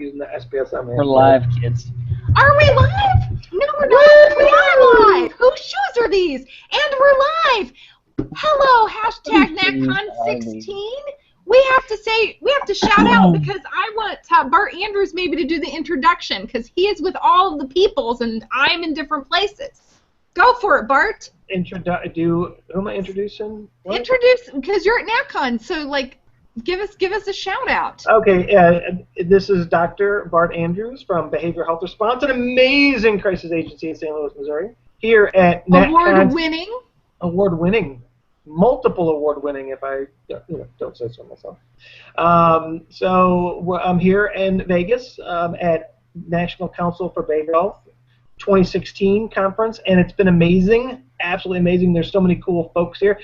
using the SPSM. We're live, kids. Are we live? No, we're not. We are live. Whose shoes are these? And we're live. Hello, hashtag NatCon16. We have to shout out because I want Bart Andrews maybe to do the introduction because he is with all of the peoples and I'm in different places. Go for it, Bart. Who am I introducing? What? Introduce, because you're at NatCon, so like, give us a shout out. Okay, this is Dr. Bart Andrews from Behavioral Health Response, an amazing crisis agency in St. Louis, Missouri. Here at NatCon. Award-winning. Multiple award-winning, if I don't say so myself. So I'm here in Vegas at National Council for Behavioral Health 2016 conference, and it's been amazing, absolutely amazing. There's so many cool folks here.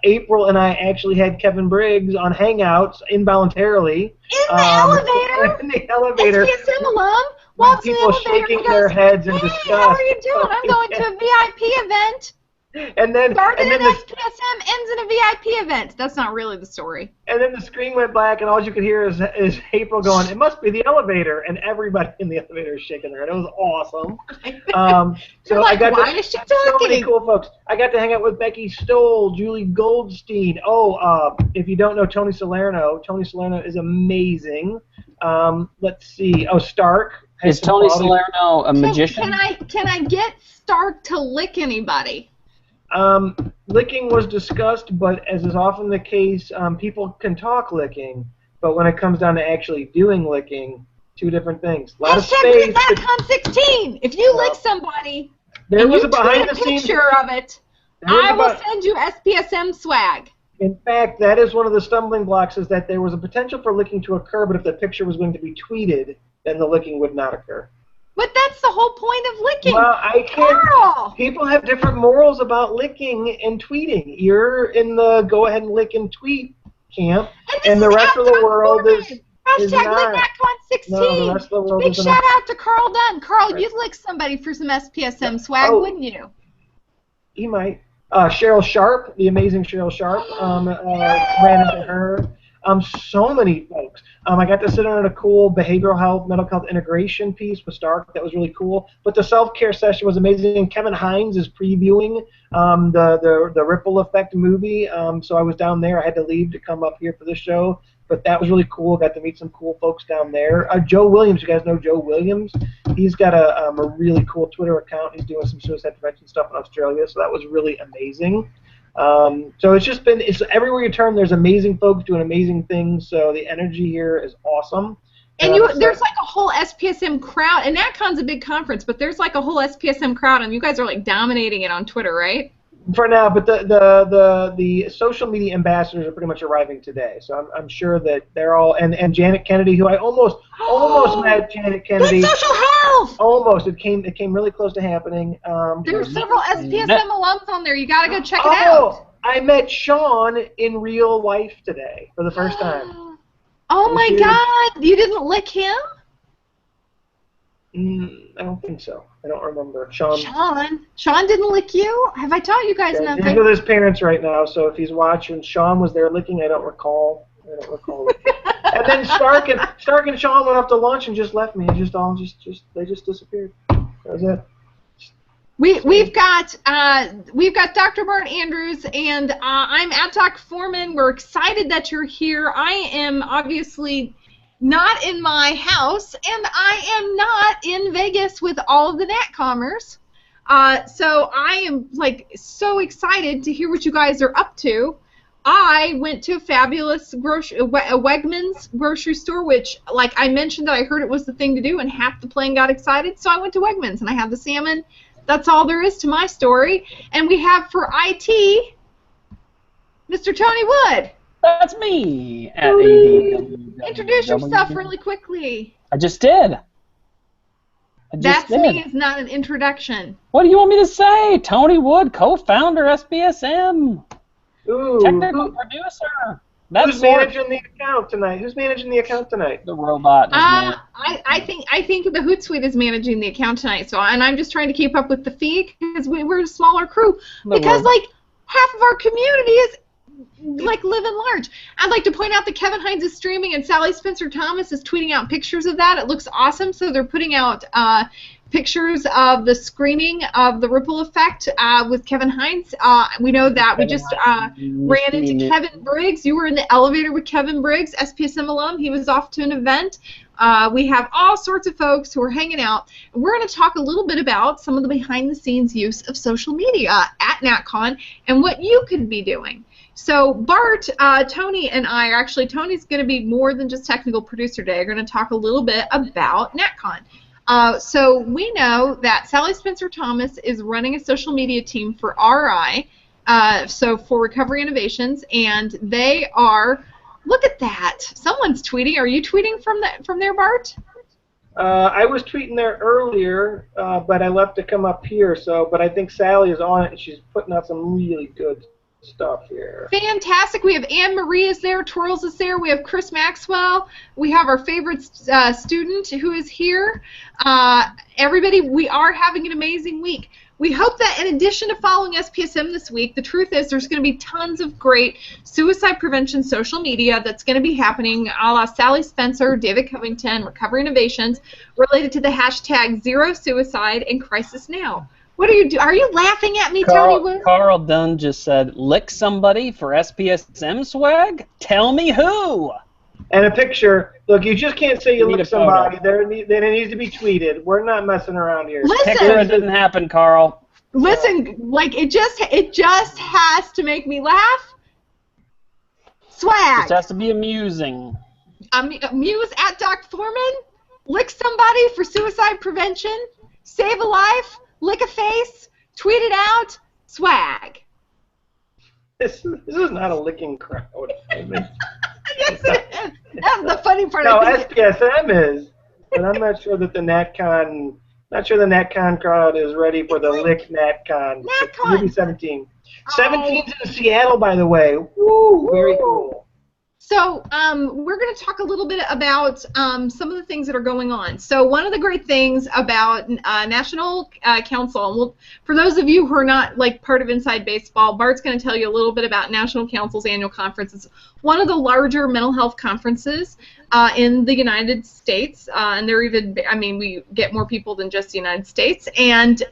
April and I actually had Kevin Briggs on Hangouts involuntarily. In the elevator? In the elevator. SPSM alum? Walks in the people elevator shaking their heads in hey, disgust. How are you doing? I'm going to a VIP event. And then Started in SPSM, ends in a VIP event. That's not really the story. And then the screen went black, and all you could hear is April going, "It must be the elevator," and everybody in the elevator is shaking their head. It was awesome. So like, I got why is she talking? So many cool folks. I got to hang out with Becky Stoll, Julie Goldstein. If you don't know Tony Salerno is amazing. Let's see. Stark. Is Tony Salerno a magician? Can I get Stark to lick anybody? Licking was discussed, but as is often the case, people can talk licking, but when it comes down to actually doing licking, two different things. A lot of space. NatCon16. If you lick somebody, there and was you a behind the tweet a scenes picture of it, I will send you SPSM swag. In fact, that is one of the stumbling blocks, is that there was a potential for licking to occur, but if the picture was going to be tweeted, then the licking would not occur. But that's the whole point of licking. Well, I can't. Carl! People have different morals about licking and tweeting. You're in the go ahead and lick and tweet camp, and the rest of the world is not. NatCon16. No, the rest of the world Big isn't. shout out to Carl Dunn. Carl, you'd lick somebody for some SPSM swag, wouldn't you? He might. Cheryl Sharp, the amazing Cheryl Sharp, ran into her. So many folks. I got to sit on a cool behavioral health, mental health integration piece with Stark. That was really cool. But the self-care session was amazing. Kevin Hines is previewing the Ripple Effect movie. So I was down there. I had to leave to come up here for this show. But that was really cool. Got to meet some cool folks down there. Joe Williams, you guys know Joe Williams? He's got a really cool Twitter account. He's doing some suicide prevention stuff in Australia. So that was really amazing. So it's everywhere you turn, there's amazing folks doing amazing things, so the energy here is awesome. And there's like a whole SPSM crowd, and NatCon's a big conference, but there's like a whole SPSM crowd, and you guys are like dominating it on Twitter, right? For now, but the social media ambassadors are pretty much arriving today, so I'm sure that they're all, and Janet Kennedy, who I almost met Janet Kennedy. Good social health! Almost. It came really close to happening. There's several SPSM alums on there. You gotta go check it out. I met Sean in real life today for the first time. Oh my God! You didn't lick him? I don't think so. I don't remember. Sean didn't lick you? Have I taught you guys nothing? He's with his parents right now, so if he's watching, Sean was there licking. I don't recall. And then Stark and Sean went up to lunch and just left me. They just disappeared. That was it. We've got Dr. Bart Andrews, and I'm Atok Foreman. We're excited that you're here. I am obviously not in my house, and I am not in Vegas with all of the NatCommers. So I am like so excited to hear what you guys are up to. I went to a fabulous Wegmans grocery store, which, like I mentioned, that I heard it was the thing to do, and half the plane got excited. So I went to Wegmans, and I had the salmon. That's all there is to my story. And we have for IT, Mr. Tony Wood. That's me. At ADW. Introduce yourself really quickly. I just did. That's me is not an introduction. What do you want me to say? Tony Wood, co-founder, SPSM. Ooh. Technical producer. Who's managing the account tonight? The robot. I think the Hootsuite is managing the account tonight. And I'm just trying to keep up with the feed because we're a smaller crew. Because like half of our community is like living large. I'd like to point out that Kevin Hines is streaming and Sally Spencer Thomas is tweeting out pictures of that. It looks awesome. So they're putting out pictures of the screening of The Ripple Effect with Kevin Hines. We know that we just ran into Kevin Briggs. You were in the elevator with Kevin Briggs, SPSM alum. He was off to an event. We have all sorts of folks who are hanging out. And we're going to talk a little bit about some of the behind-the-scenes use of social media at NatCon and what you could be doing. So Bart, Tony, and I, actually Tony's going to be more than just technical producer today. We're going to talk a little bit about NatCon. So we know that Sally Spencer Thomas is running a social media team for RI, so for Recovery Innovations, and they are, look at that, someone's tweeting. Are you tweeting from there, Bart? I was tweeting there earlier, but I left to come up here, but I think Sally is on it, and she's putting out some really good stuff here. Fantastic. We have Anne Marie is there, Twirls is there, we have Chris Maxwell, we have our favorite student who is here. Everybody, we are having an amazing week. We hope that in addition to following SPSM this week, the truth is there's going to be tons of great suicide prevention social media that's going to be happening a la Sally Spencer, David Covington, Recovery Innovations, related to the hashtag Zero Suicide and Crisis Now. What are you doing? Are you laughing at me, Tony? Carl Dunn just said, lick somebody for SPSM swag? Tell me who! And a picture. Look, you just can't say you lick somebody. Then it needs to be tweeted. We're not messing around here. Listen, picture it didn't happen, Carl. Listen, like it just has to make me laugh. Swag. It has to be amusing. Amuse at Doc Foreman. Lick somebody for suicide prevention. Save a life. Lick a face, tweet it out, swag. This is not a licking crowd. I mean, yes, it is. That's the funny part. No, SPSM is, but I'm not sure that the NatCon crowd is ready for the lick NatCon. NatCon. Maybe 17. 17's in Seattle, by the way. Woo, very cool. So we're going to talk a little bit about some of the things that are going on. So one of the great things about National Council, and for those of you who are not like part of Inside Baseball, Bart's going to tell you a little bit about National Council's annual conference. It's one of the larger mental health conferences in the United States, and they're even, I mean, we get more people than just the United States, and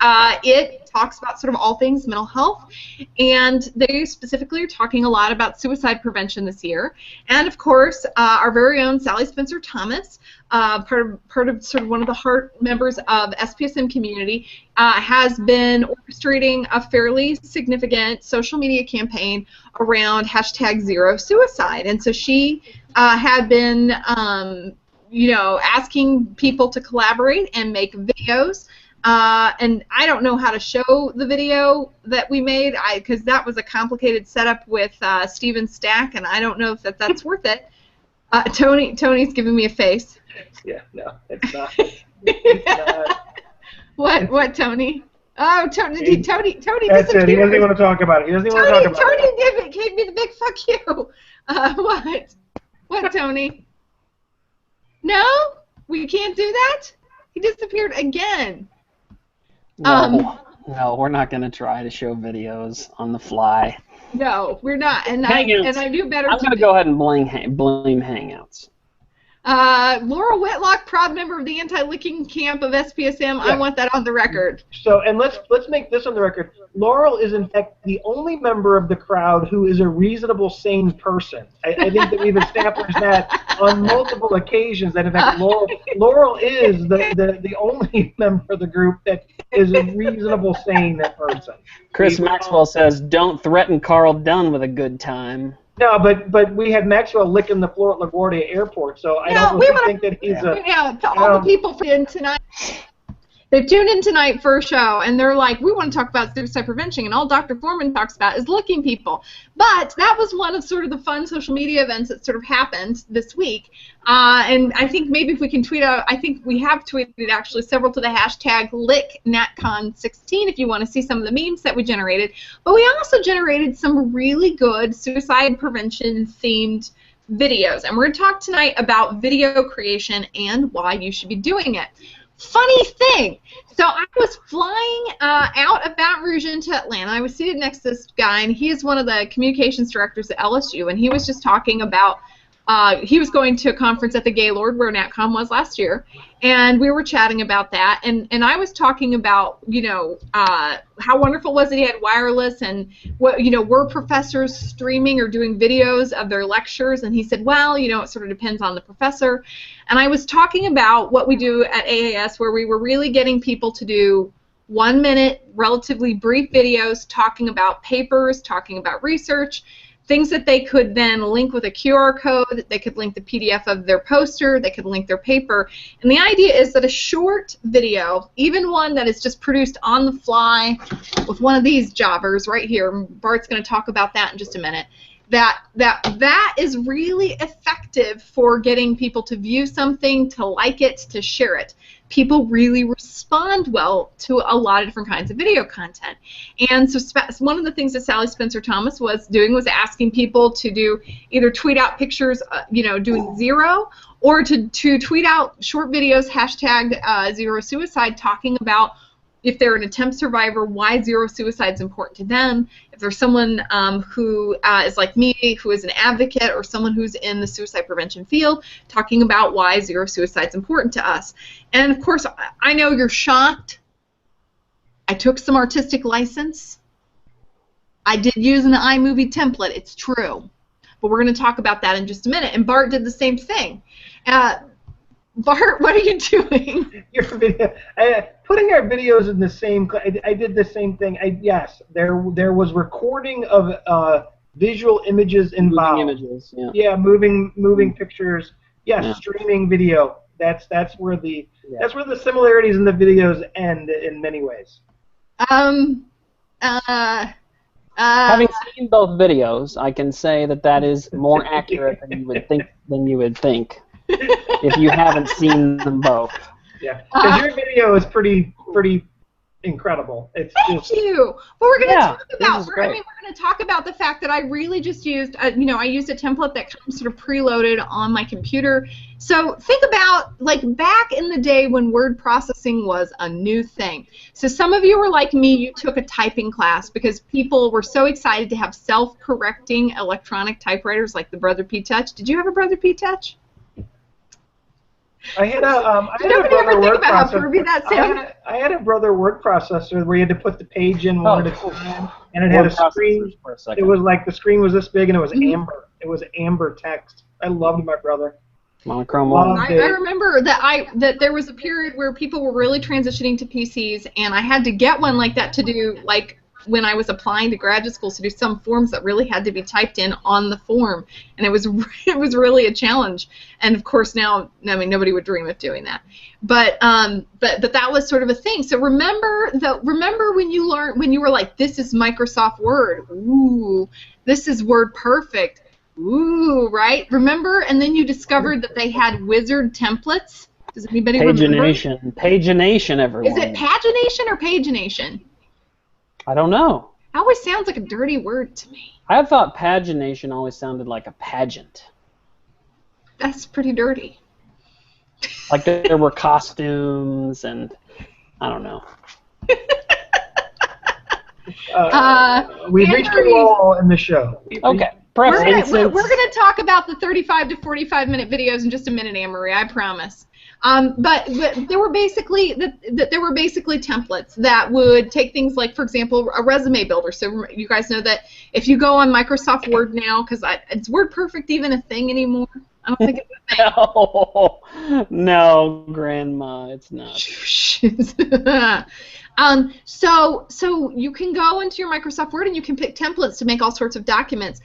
it talks about sort of all things mental health, and they specifically are talking a lot about suicide prevention this year, and of course, our very own Sally Spencer Thomas, part of sort of one of the heart members of SPSM community, has been orchestrating a fairly significant social media campaign around hashtag Zero Suicide, and so she had been, you know, asking people to collaborate and make videos. And I don't know how to show the video that we made, because that was a complicated setup with Steven Stack, and I don't know if that's worth it. Tony's giving me a face. Yeah, no, it's not. It's not. What, Tony? Oh, Tony That's disappeared. it. He doesn't even want to talk about it. He doesn't even want to talk about it. Tony gave me the big fuck you. What? What, Tony? No? We can't do that? He disappeared again. No, we're not going to try to show videos on the fly. No, we're not. And I do better. I'm going to go ahead and blame Hangouts. Laura Whitlock, proud member of the anti-licking camp of SPSM. Yeah. I want that on the record. So, and let's make this on the record. Laurel is, in fact, the only member of the crowd who is a reasonable, sane person. I think that we've established that on multiple occasions, that, in fact, Laurel is the only member of the group that is a reasonable, sane person. Chris Maxwell says, don't threaten Carl Dunn with a good time. No, but we had Maxwell licking the floor at LaGuardia Airport, so I don't really think that he's a... Yeah, to all the people in tonight, they've tuned in tonight for a show, and they're like, we want to talk about suicide prevention, and all Dr. Foreman talks about is licking people. But that was one of sort of the fun social media events that sort of happened this week, and I think maybe if we can tweet out, I think we have tweeted actually several to the hashtag LickNatCon16 if you want to see some of the memes that we generated. But we also generated some really good suicide prevention themed videos, and we're going to talk tonight about video creation and why you should be doing it. funny thing. So I was flying out of Baton Rouge into Atlanta. I was seated next to this guy, and he is one of the communications directors at LSU, and he was just talking about he was going to a conference at the Gaylord where NatCom was last year, and we were chatting about that, and I was talking about, you know, how wonderful it was that he had wireless, and what, you know, were professors streaming or doing videos of their lectures, and he said, well, you know, it sort of depends on the professor, and I was talking about what we do at AAS, where we were really getting people to do 1 minute, relatively brief videos talking about papers, talking about research, things that they could then link with a QR code, they could link the PDF of their poster, they could link their paper. And the idea is that a short video, even one that is just produced on the fly with one of these jobbers right here, Bart's going to talk about that in just a minute, that is really effective for getting people to view something, to like it, to share it. People really respond well to a lot of different kinds of video content. And so one of the things that Sally Spencer Thomas was doing was asking people to do either tweet out pictures, you know, doing zero, or to tweet out short videos, hashtag zero suicide, talking about if they're an attempt survivor, why zero suicide is important to them. If there's someone who is like me, who is an advocate, or someone who's in the suicide prevention field, talking about why zero suicide is important to us. And of course, I know you're shocked. I took some artistic license. I did use an iMovie template, it's true. But we're going to talk about that in just a minute. And Bart did the same thing. Bart, what are you doing? Your video, putting our videos in the same. I did the same thing. Yes, there was recording of visual images involved. Moving images, yeah. Yeah, moving pictures. Yes, Yeah. Streaming video. That's where the similarities in the videos end in many ways. Having seen both videos, I can say that is more accurate than you would think. If you haven't seen them both. Yeah, because your video is pretty incredible. It's Thank you. Well, we're going to talk about. This is great. We're going to talk about the fact that I really just used, you know, I used a template that comes sort of preloaded on my computer. So think about like back in the day when word processing was a new thing. So some of you were like me. You took a typing class because people were so excited to have self-correcting electronic typewriters like the Brother P Touch. Did you have a Brother P Touch? I had a Nobody ever think about how pervy that sounded. I had a Brother word processor where you had to put the page in one at a time, and it had a screen. It was like the screen was this big, and it was amber. It was amber text. I loved my Brother. Monochrome one. I remember that there was a period where people were really transitioning to PCs, and I had to get one like that to do, like when I was applying to graduate schools, to do some forms that really had to be typed in on the form, and it was really a challenge. And of course now, I mean, nobody would dream of doing that. But that was sort of a thing. So remember when you were like, this is Microsoft Word. Ooh, this is Word Perfect. Ooh, right? Remember? And then you discovered that they had wizard templates. Does anybody remember? Pagination, everyone. Is it pagination or pagination? I don't know. It always sounds like a dirty word to me. I thought pagination always sounded like a pageant. That's pretty dirty. Like there were costumes and I don't know. We've reached a wall in the show. Okay. We're going to talk about the 35 to 45 minute videos in just a minute, Anne-Marie, I promise. But there were basically templates that would take things like, for example, a resume builder. So you guys know that if you go on Microsoft Word now, because is Word Perfect even a thing anymore? I don't think it's a thing. No, Grandma, it's not. So you can go into your Microsoft Word and you can pick templates to make all sorts of documents.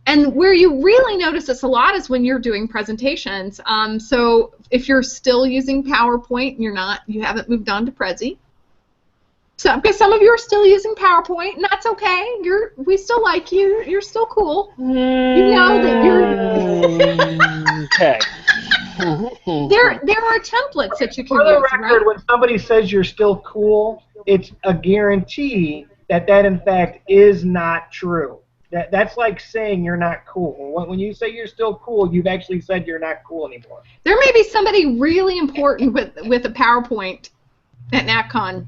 And where you really notice this a lot is when you're doing presentations. So if you're still using PowerPoint and you haven't moved on to Prezi. So because some of you are still using PowerPoint, and that's okay. We still like you. You're still cool. You know that you're okay. There are templates that you can For the use, record, right? when somebody says you're still cool, it's a guarantee that in fact is not true. That's like saying you're not cool. When you say you're still cool, you've actually said you're not cool anymore. There may be somebody really important with a PowerPoint at NatCon,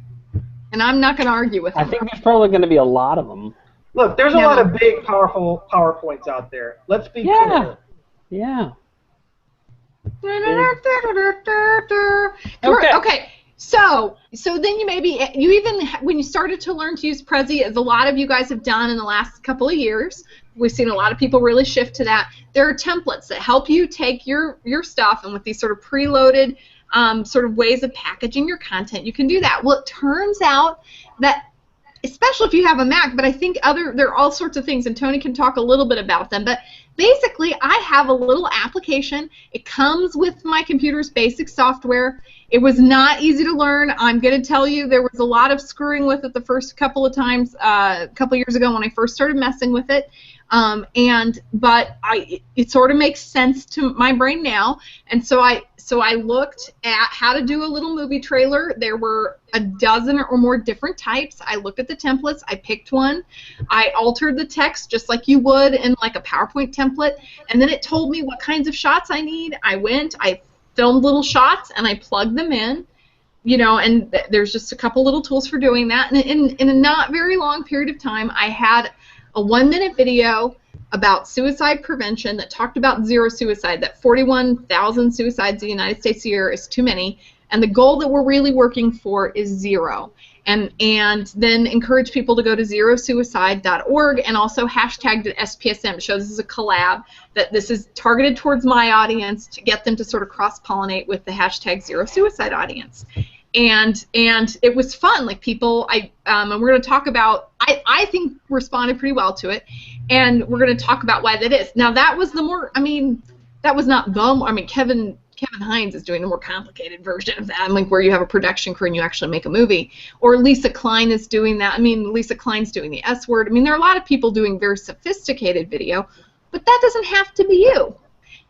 and I'm not going to argue with them. I think there's probably going to be a lot of them. Look, there's a lot of big, powerful PowerPoints out there. Let's be clear. Yeah. Okay. So then you even when you started to learn to use Prezi, as a lot of you guys have done in the last couple of years, we've seen a lot of people really shift to that. There are templates that help you take your stuff, and with these sort of preloaded sort of ways of packaging your content, you can do that. Well, it turns out that, especially if you have a Mac, but I think there are all sorts of things, and Tony can talk a little bit about them, but basically I have a little application. It comes with my computer's basic software. It was not easy to learn. I'm going to tell you there was a lot of screwing with it the first couple of times, a couple years ago when I first started messing with it. But it sort of makes sense to my brain now, and so I looked at how to do a little movie trailer. There were a dozen or more different types. I looked at the templates. I picked one. I altered the text just like you would in like a PowerPoint template, and then it told me what kinds of shots I need. I filmed little shots and I plugged them in. And there's just a couple little tools for doing that. And in a not very long period of time, I had a 1-minute video about suicide prevention that talked about zero suicide, that 41,000 suicides in the United States a year is too many, and the goal that we're really working for is zero. And then encourage people to go to zerosuicide.org and also hashtagged it SPSM. It shows this is a collab, that this is targeted towards my audience to get them to sort of cross-pollinate with the hashtag Zero Suicide audience. And it was fun. Like people, and we're going to talk about, I think responded pretty well to it, and we're going to talk about why that is. Now that was Kevin Hines is doing a more complicated version of that, like where you have a production crew and you actually make a movie. Or Lisa Klein is doing that. Lisa Klein's doing the S word. There are a lot of people doing very sophisticated video, but that doesn't have to be you.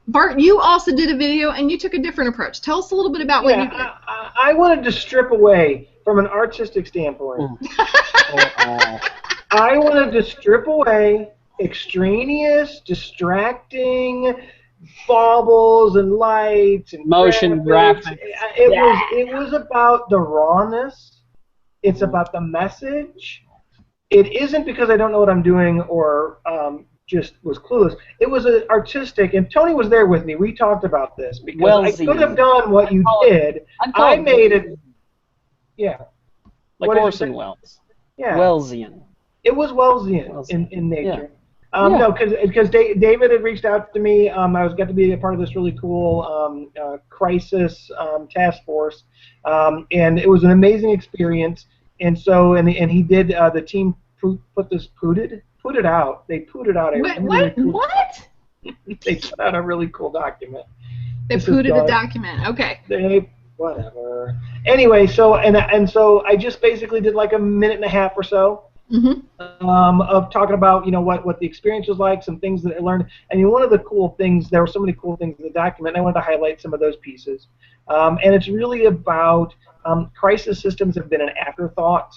Bart, you also did a video, and you took a different approach. Tell us a little bit about what you did. I wanted to strip away from an artistic standpoint. I wanted to strip away extraneous, distracting baubles and lights and motion graphics. It was about the rawness. It's about the message. It isn't because I don't know what I'm doing or just was clueless. It was artistic, and Tony was there with me. We talked about this because I could have done what you did. I made it. Yeah. Like Orson Welles. Yeah. Wellesian. It was Wellesian in nature. Yeah. No, because David had reached out to me. I got to be a part of this really cool crisis task force, and it was an amazing experience. And so, and he did. The team put it out. They put it out. What? They put out a really cool document. They put a document. Okay. Whatever. Anyway, so I just basically did like a minute and a half or so. Of talking about what the experience was like, some things that I learned, and one of the cool things, there were so many cool things in the document, and I wanted to highlight some of those pieces. And it's really about crisis systems have been an afterthought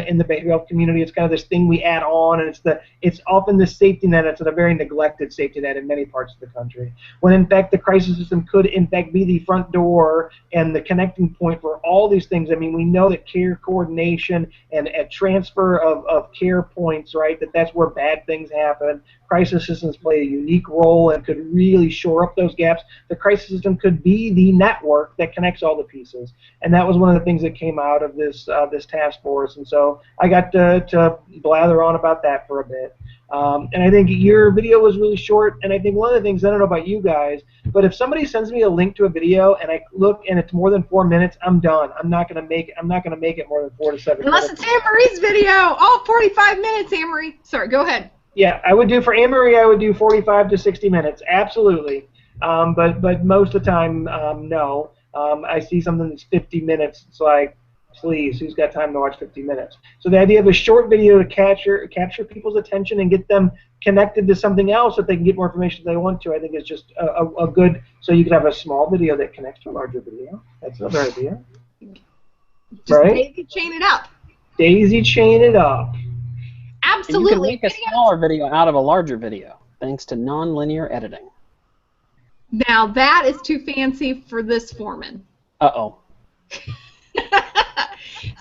in the behavioral health community. It's kind of this thing we add on, and it's often the safety net. It's a very neglected safety net in many parts of the country, when in fact the crisis system could in fact be the front door and the connecting point for all these things. We know that care coordination and transfer of care points, right, that's where bad things happen. Crisis systems play a unique role and could really shore up those gaps. The crisis system could be the network that connects all the pieces, and that was one of the things that came out of this task force. And so I got to blather on about that for a bit. And I think your video was really short, and I think one of the things, I don't know about you guys, but if somebody sends me a link to a video and I look and it's more than 4 minutes, I'm done. I'm not gonna make it more than 4 to 7 minutes. Unless it's Anne-Marie's video. 45 minutes, Anne-Marie. Sorry, go ahead. Yeah, I would do for Anne-Marie, I would do 45 to 60 minutes, absolutely. But most of the time, no. I see something that's 50 minutes, it's like, please, who's got time to watch 50 minutes? So the idea of a short video to capture people's attention and get them connected to something else that they can get more information if they want to, I think is just a good, so you can have a small video that connects to a larger video. That's another idea. Just daisy chain it up. Daisy chain it up. absolutely. And you can make a smaller video out of a larger video, thanks to non-linear editing. Now that is too fancy for this foreman. Uh-oh.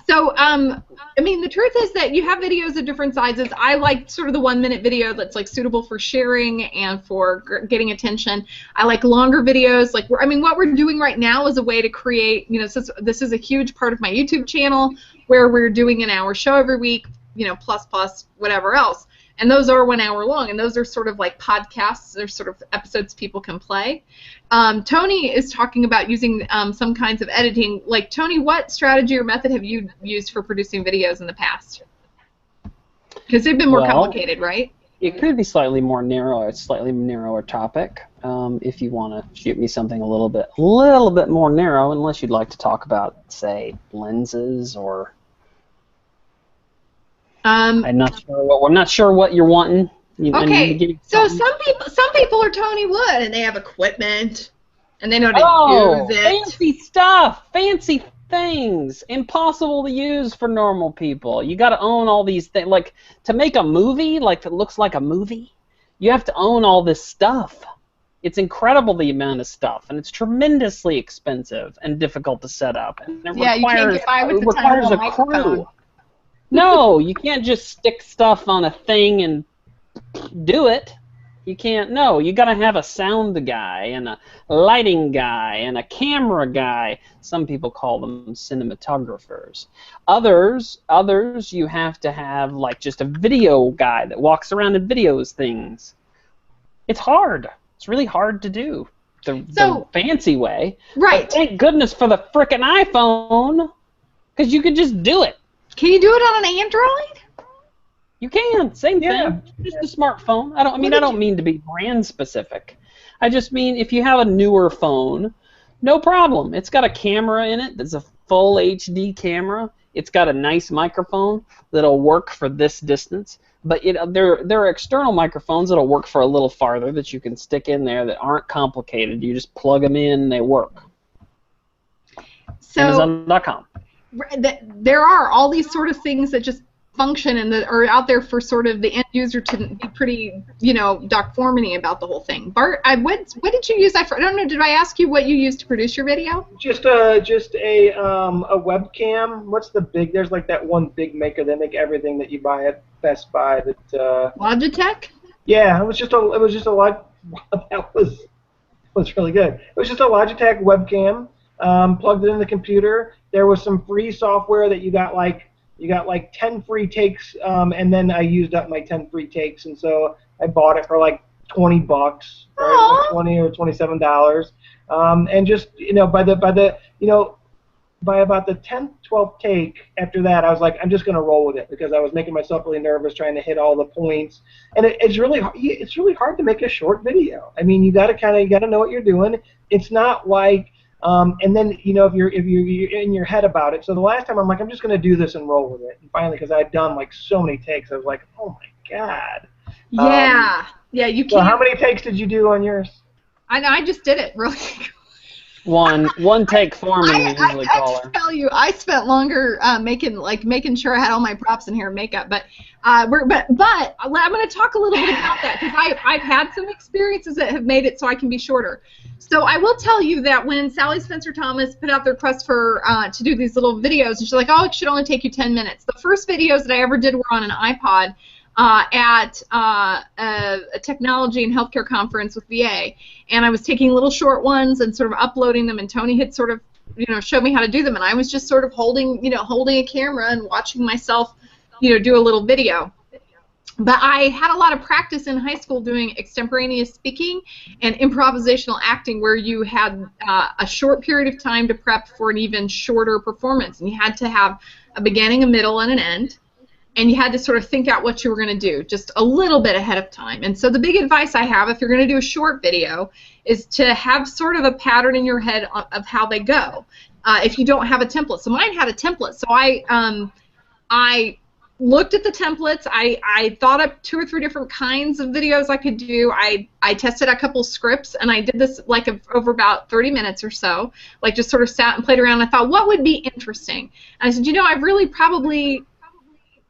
So, I mean, the truth is that you have videos of different sizes. I like sort of the 1-minute video that's like suitable for sharing and for getting attention. I like longer videos. Like, I mean, what we're doing right now is a way to create, you know, this is a huge part of my YouTube channel where we're doing an hour show every week, you know, plus whatever else. And those are 1 hour long, and those are sort of like podcasts. They're sort of episodes people can play. Tony is talking about using some kinds of editing. Like, Tony, what strategy or method have you used for producing videos in the past? Because they've been more complicated, right? It could be slightly narrower topic. If you want to shoot me something a little bit more narrow, unless you'd like to talk about, say, lenses or. I'm not sure what you're wanting. Okay, so some people are Tony Wood, and they have equipment, and they know how to use it. Fancy stuff, fancy things, impossible to use for normal people. You got to own all these things. Like, to make a movie, like that looks like a movie, you have to own all this stuff. It's incredible the amount of stuff, and it's tremendously expensive and difficult to set up. And it you can't get by with the requires a crew. No, you can't just stick stuff on a thing and do it. You can't. No, you got to have a sound guy and a lighting guy and a camera guy. Some people call them cinematographers. Others, you have to have like just a video guy that walks around and videos things. It's hard. It's really hard to do the fancy way. Right. But thank goodness for the frickin' iPhone, because you could just do it. Can you do it on an Android? You can. Same thing. Just a smartphone. I don't mean to be brand specific. I just mean if you have a newer phone, no problem. It's got a camera in it that's a full HD camera. It's got a nice microphone that'll work for this distance. But there are external microphones that'll work for a little farther that you can stick in there that aren't complicated. You just plug them in and they work. So, Amazon.com. There are all these sort of things that just function and that are out there for sort of the end user to be pretty, you know, Doc Foreman-y about the whole thing. Bart, what did you use? I don't know. Did I ask you what you used to produce your video? Just a webcam. What's the big? There's like that one big maker. They make everything that you buy at Best Buy. That Logitech. Yeah, it was just a that was really good. It was just a Logitech webcam. Plugged it in the computer. There was some free software that you got like 10 free takes, and then I used up my 10 free takes, and so I bought it for like $20, right? Like $20 or $27, and just by about the 10th, 12th take after that, I was like, I'm just gonna roll with it because I was making myself really nervous trying to hit all the points, and it's really hard to make a short video. I mean, you gotta know what you're doing. It's not like and then if you're in your head about it. So the last time I'm like, I'm just gonna do this and roll with it. And finally, because I'd done like so many takes, I was like, oh my god. Yeah, you can't. So how many takes did you do on yours? I just did it really. One take Foreman we usually call her. I tell you, I spent longer making sure I had all my props in here and makeup. But I'm going to talk a little bit about that because I've had some experiences that have made it so I can be shorter. So I will tell you that when Sally Spencer Thomas put out their request for to do these little videos, and she's like, oh, it should only take you 10 minutes. The first videos that I ever did were on an iPod at a technology and healthcare conference with VA, and I was taking little short ones and sort of uploading them, and Tony had sort of showed me how to do them, and I was just sort of holding a camera and watching myself do a little video. But I had a lot of practice in high school doing extemporaneous speaking and improvisational acting where you had a short period of time to prep for an even shorter performance, and you had to have a beginning, a middle, and an end. And you had to sort of think out what you were going to do just a little bit ahead of time. And so the big advice I have if you're going to do a short video is to have sort of a pattern in your head of how they go if you don't have a template. So mine had a template. So I looked at the templates. I thought up 2 or 3 different kinds of videos I could do. I tested a couple scripts, and I did this like over about 30 minutes or so, like just sort of sat and played around. And I thought, what would be interesting? And I said, I've really probably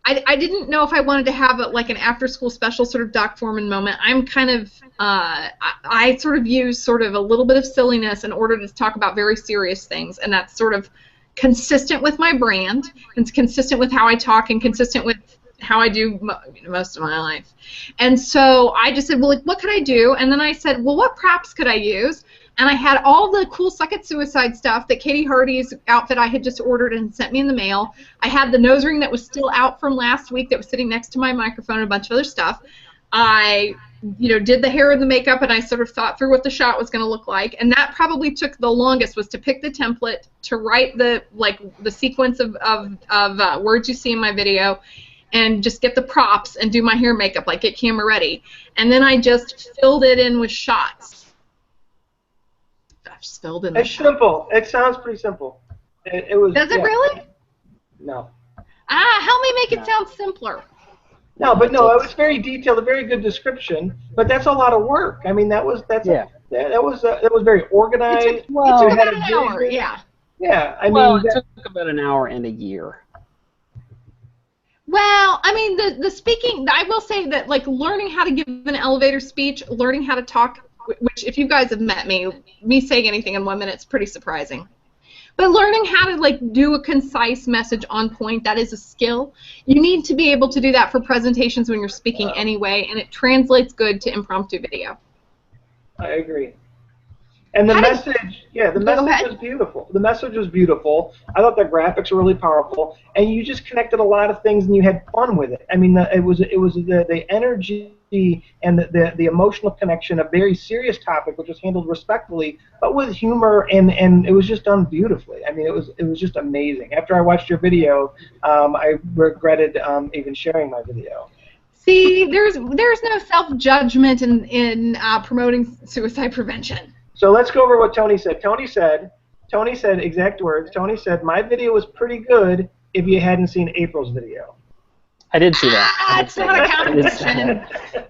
I didn't know if I wanted to have like an after-school special sort of Doc Foreman moment. I'm kind of I sort of use sort of a little bit of silliness in order to talk about very serious things, and that's sort of consistent with my brand. It's consistent with how I talk and consistent with how I do most of my life. And so I just said, well, like, what could I do? And then I said, well, what props could I use? And I had all the cool Suck It Suicide stuff that Katie Hardy's outfit I had just ordered and sent me in the mail. I had the nose ring that was still out from last week that was sitting next to my microphone and a bunch of other stuff. I, did the hair and the makeup, and I sort of thought through what the shot was going to look like. And that probably took the longest, was to pick the template, to write the sequence of words you see in my video, and just get the props and do my hair and makeup, like get camera ready. And then I just filled it in with shots. Just filled in. It's simple. It sounds pretty simple. It was. Does it really? No. Help me make it sound simpler. No, but no, it was very detailed, a very good description. But that's a lot of work. I mean, that was very organized. It took about an hour. Yeah. Yeah, I mean, it took about an hour and a year. Well, I mean, the speaking. I will say that, like, learning how to give an elevator speech, learning how to talk. Which, if you guys have met me saying anything in 1 minute is pretty surprising. But learning how to, like, do a concise message on point, that is a skill. You need to be able to do that for presentations when you're speaking anyway, and it translates good to impromptu video. I agree. And the message was beautiful. The message was beautiful. I thought the graphics were really powerful, and you just connected a lot of things, and you had fun with it. I mean, it was the energy and the emotional connection, a very serious topic, which was handled respectfully, but with humor, and it was just done beautifully. I mean, it was just amazing. After I watched your video, I regretted even sharing my video. See, there's no self-judgment in promoting suicide prevention. So let's go over what Tony said. Tony said, exact words, Tony said, my video was pretty good if you hadn't seen April's video. I did see that. It's not a competition.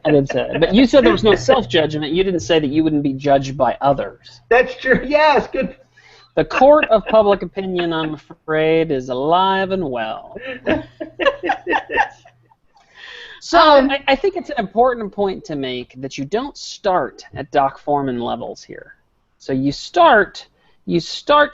I did say that. But you said there was no self-judgment. You didn't say that you wouldn't be judged by others. That's true. Yes, good. The court of public opinion, I'm afraid, is alive and well. So I think it's an important point to make that you don't start at Doc Foreman levels here. So you start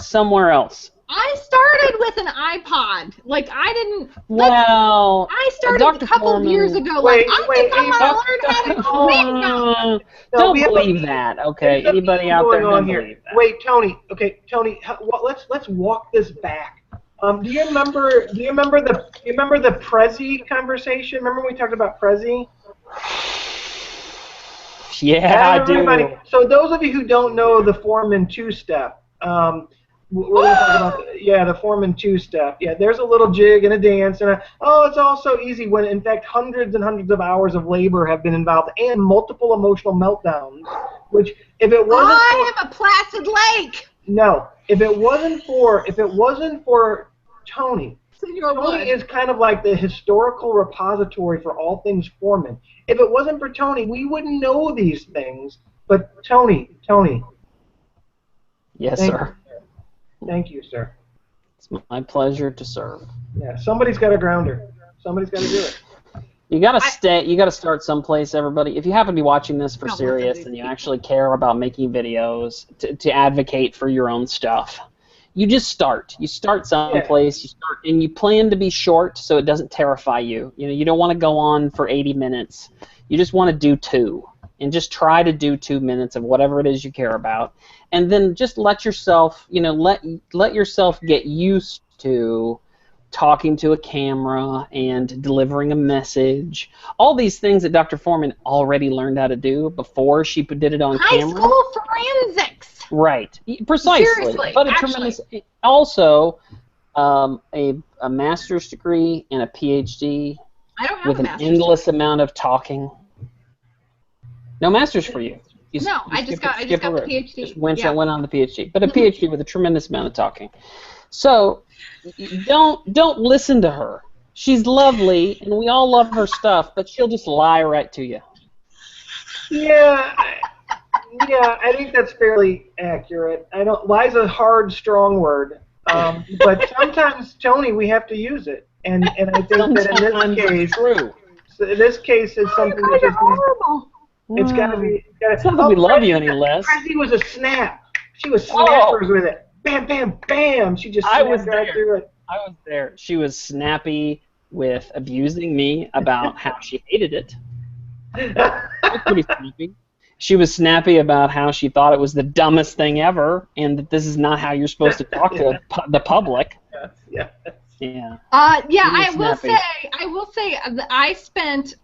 somewhere else. I started with an iPod. Like, I didn't. Well, I started a couple of years ago. Like, I think I'm gonna learn how to do it. Don't believe that. Okay, anybody out there don't believe that. Wait, Tony. Okay, Tony. Let's walk this back. Do you remember the Prezi conversation? Remember when we talked about Prezi? Yeah, I do. So those of you who don't know the Foreman two-step, we're going to talk about the Foreman two-step. Yeah, there's a little jig and a dance, and it's all so easy when, in fact, hundreds and hundreds of hours of labor have been involved and multiple emotional meltdowns. Which, if it wasn't, I am a placid lake. No, if it wasn't for Tony. Tony is kind of like the historical repository for all things Foreman. If it wasn't for Tony, we wouldn't know these things. But Tony. Yes, sir. Thank you, sir. It's my pleasure to serve. Yeah, somebody's got to ground her. Somebody's got to do it. You gotta start someplace, everybody. If you happen to be watching this for serious and you actually care about making videos to advocate for your own stuff, you just start. You start someplace. You start, and you plan to be short so it doesn't terrify you. You don't want to go on for 80 minutes. You just want to do 2, and just try to do 2 minutes of whatever it is you care about, and then just let yourself, let yourself get used to talking to a camera and delivering a message. All these things that Dr. Foreman already learned how to do before she did it on camera. High school forensics. Right, precisely. Seriously, but a tremendous, also a master's degree and a PhD with an endless amount of talking. No master's for you. I just got the PhD. Just went on the PhD, but a PhD with a tremendous amount of talking. So don't listen to her. She's lovely, and we all love her stuff, but she'll just lie right to you. Yeah. Yeah, I think that's fairly accurate. Lie's a hard, strong word. But sometimes, Tony, we have to use it, and I think that in this case, true. This case is something that just horrible. it's got to be. It's not that we love you any less. Prezi was a snap. She was snappers with it. Bam, bam, bam. She just snapped right through it. I was there. She was snappy with abusing me about how she hated it. That was pretty snappy. She was snappy about how she thought it was the dumbest thing ever, and that this is not how you're supposed to talk to the public. Yeah. Yeah. I will say, I spent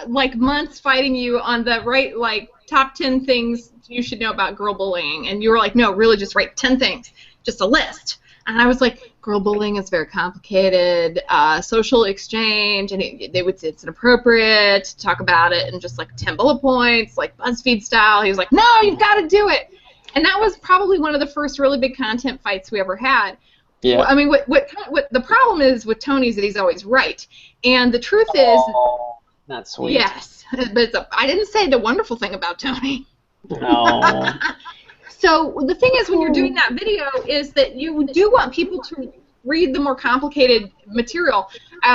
like months fighting you on the top 10 things you should know about girl bullying, and you were like, no, really, just write 10 things, just a list. And I was like, girl bullying is very complicated, social exchange, and it's inappropriate to talk about it in just like 10 bullet points, like BuzzFeed style. He was like, no, you've got to do it. And that was probably one of the first really big content fights we ever had. Yeah. I mean, what the problem is with Tony is that he's always right, and the truth is, that's sweet. Yes, but I didn't say the wonderful thing about Tony. No. So the thing is, when you're doing that video, is that you do want people to read the more complicated material.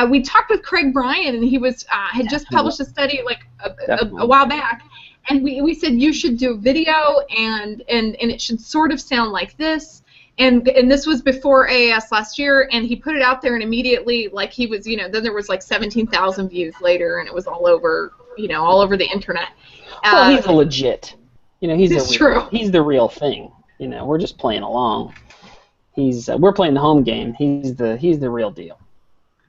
We talked with Craig Bryan, and he was had just published a study like a while back, and we said you should do video, and it should sort of sound like this. And this was before AAS last year, and he put it out there, and immediately, like, he was, then there was like 17,000 views later, and it was all over the internet. Well, he's a legit. He's true. He's the real thing. We're just playing along. We're playing the home game. He's the real deal.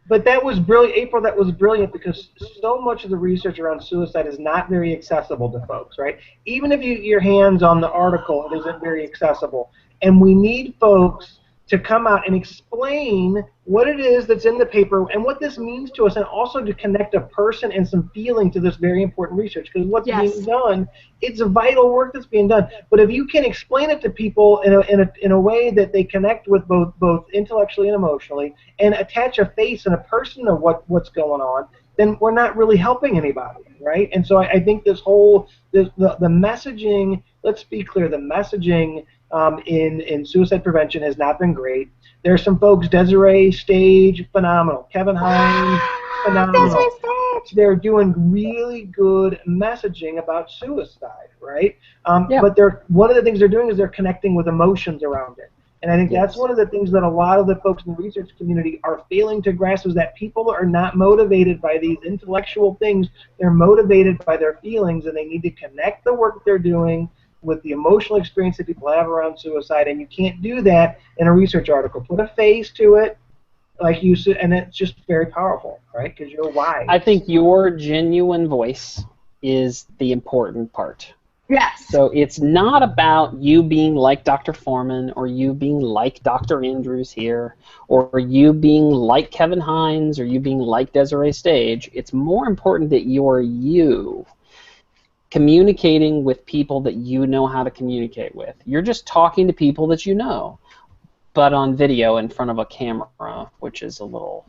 But that was brilliant, April. That was brilliant because so much of the research around suicide is not very accessible to folks, right? Even if your hands on the article, it isn't very accessible. And we need folks to come out and explain what it is that's in the paper and what this means to us, and also to connect a person and some feeling to this very important research. Because what's being done, it's vital work that's being done. But if you can explain it to people in a way that they connect with both intellectually and emotionally, and attach a face and a person of what's going on, then we're not really helping anybody, right? And so I think this whole the messaging. Let's be clear, the messaging in suicide prevention has not been great. There's some folks, Desiree Stage, phenomenal. Kevin Hines, phenomenal. Desiree Stage. They're doing really good messaging about suicide, right? But one of the things they're doing is they're connecting with emotions around it. And I think that's one of the things that a lot of the folks in the research community are failing to grasp, is that people are not motivated by these intellectual things. They're motivated by their feelings, and they need to connect the work they're doing with the emotional experience that people have around suicide, and you can't do that in a research article. Put a face to it, like you said, and it's just very powerful, right? Because you're wise. I think your genuine voice is the important part. Yes. So it's not about you being like Dr. Foreman, or you being like Dr. Andrews here, or you being like Kevin Hines, or you being like Desiree Stage. It's more important that you're you, communicating with people that you know how to communicate with. You're just talking to people that you know, but on video in front of a camera, which is a little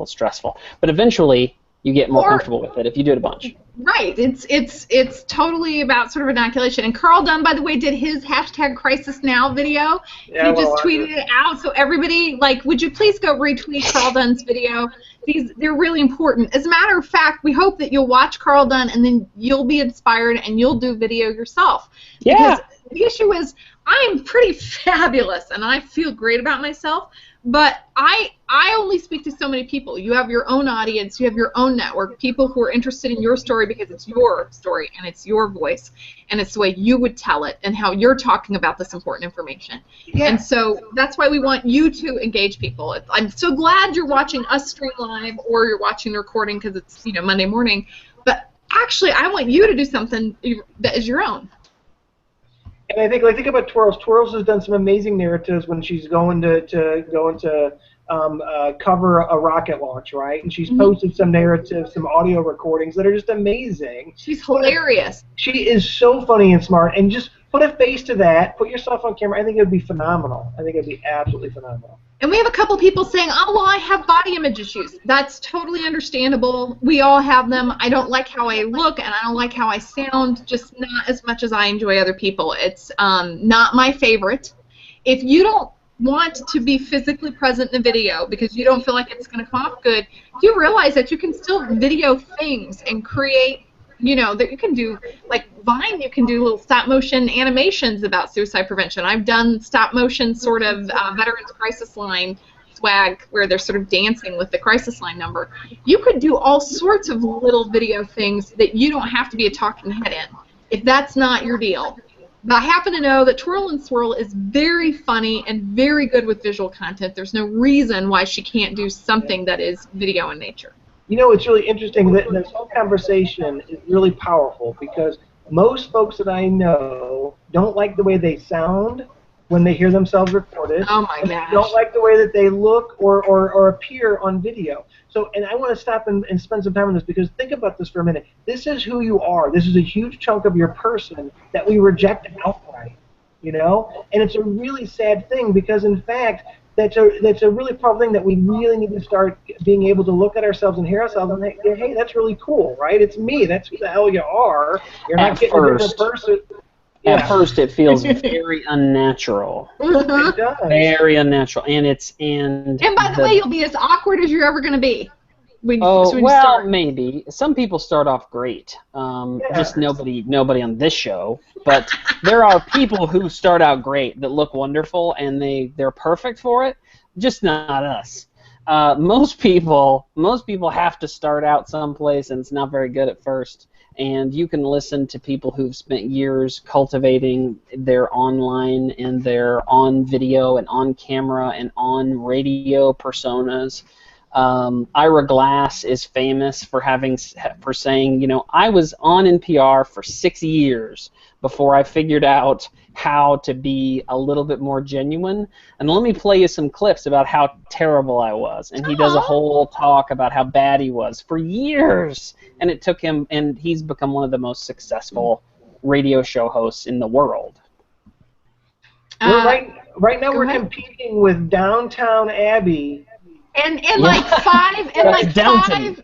stressful. But eventually, you get more comfortable with it if you do it a bunch. Right. It's totally about sort of inoculation. And Carl Dunn, by the way, did his #CrisisNow video. Yeah, he just tweeted it out. So everybody, would you please go retweet Carl Dunn's video? They're really important. As a matter of fact, we hope that you'll watch Carl Dunn, and then you'll be inspired and you'll do video yourself. Yeah. Because the issue is, I'm pretty fabulous and I feel great about myself, but I only speak to so many people. You have your own audience, you have your own network, people who are interested in your story because it's your story and it's your voice and it's the way you would tell it and how you're talking about this important information. Yeah. And so that's why we want you to engage people. I'm so glad you're watching us stream live, or you're watching the recording because it's Monday morning, but actually I want you to do something that is your own. And I think about Twirls. Twirls has done some amazing narratives when she's going to cover a rocket launch, right? And she's posted some narratives, some audio recordings that are just amazing. She's hilarious. She is so funny and smart. And just put a face to that. Put yourself on camera. I think it would be phenomenal. I think it would be absolutely phenomenal. And we have a couple people saying, oh, well, I have body image issues. That's totally understandable. We all have them. I don't like how I look, and I don't like how I sound, just not as much as I enjoy other people. It's not my favorite. If you don't want to be physically present in the video because you don't feel like it's going to come off good, you realize that you can still video things and create, you know, that you can do, like Vine, you can do little stop motion animations about suicide prevention. I've done stop motion sort of Veterans Crisis Line swag where they're sort of dancing with the crisis line number. You could do all sorts of little video things that you don't have to be a talking head in, if that's not your deal. But I happen to know that Twirl and Swirl is very funny and very good with visual content. There's no reason why she can't do something that is video in nature. You know, it's really interesting that this whole conversation is really powerful because most folks that I know don't like the way they sound when they hear themselves recorded. Oh my gosh. They don't like the way that they look or appear on video. So, and I want to stop and spend some time on this because think about this for a minute. This is who you are. This is a huge chunk of your person that we reject outright, you know? And it's a really sad thing because, in fact, that's a really powerful thing that we really need to start being able to look at ourselves and hear ourselves and think, hey, that's really cool, right? It's me. That's who the hell you are. You're not getting a different person. Yeah. At first, it feels very unnatural. It does. Very unnatural, and by the way, you'll be as awkward as you're ever going to be. When well, you start. maybe some people start off great. Just nobody on this show. But there are people who start out great that look wonderful, and they're perfect for it. Just not us. Most people have to start out someplace, and it's not very good at first. And you can listen to people who've spent years cultivating their online and their on video and on camera and on radio personas. Ira Glass is famous for saying, you know, I was on NPR for 6 years before I figured out how to be a little bit more genuine. And let me play you some clips about how terrible I was. And he does a whole talk about how bad he was for years. And it took him, and he's become one of the most successful radio show hosts in the world. Right now we're competing with Downtown Abbey. And like five NatCon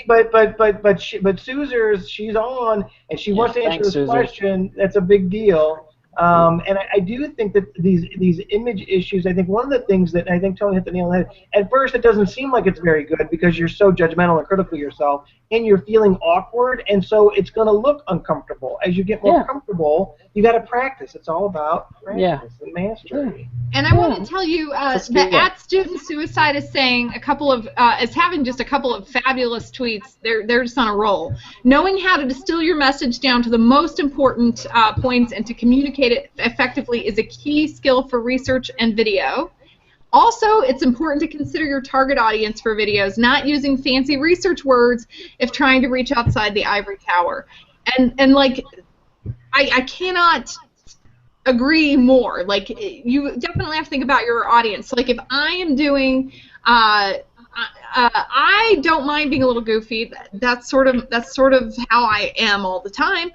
events. But Susan's, she's on and she wants to answer this question. That's a big deal. And I do think that these image issues, I think one of the things that I think Tony hit the nail on the head, at first it doesn't seem like it's very good because you're so judgmental and critical of yourself and you're feeling awkward, and so it's going to look uncomfortable. As you get more comfortable, you got to practice. It's all about practice and mastery. And I want to tell you that at Student Suicide is saying is having just a couple of fabulous tweets. They're just on a roll. Knowing how to distill your message down to the most important points and to communicate it effectively is a key skill for research and video. Also, it's important to consider your target audience for videos, not using fancy research words if trying to reach outside the ivory tower. And like, I cannot agree more. Like, you definitely have to think about your audience. So, like, if I am doing, I don't mind being a little goofy. That's sort of how I am all the time.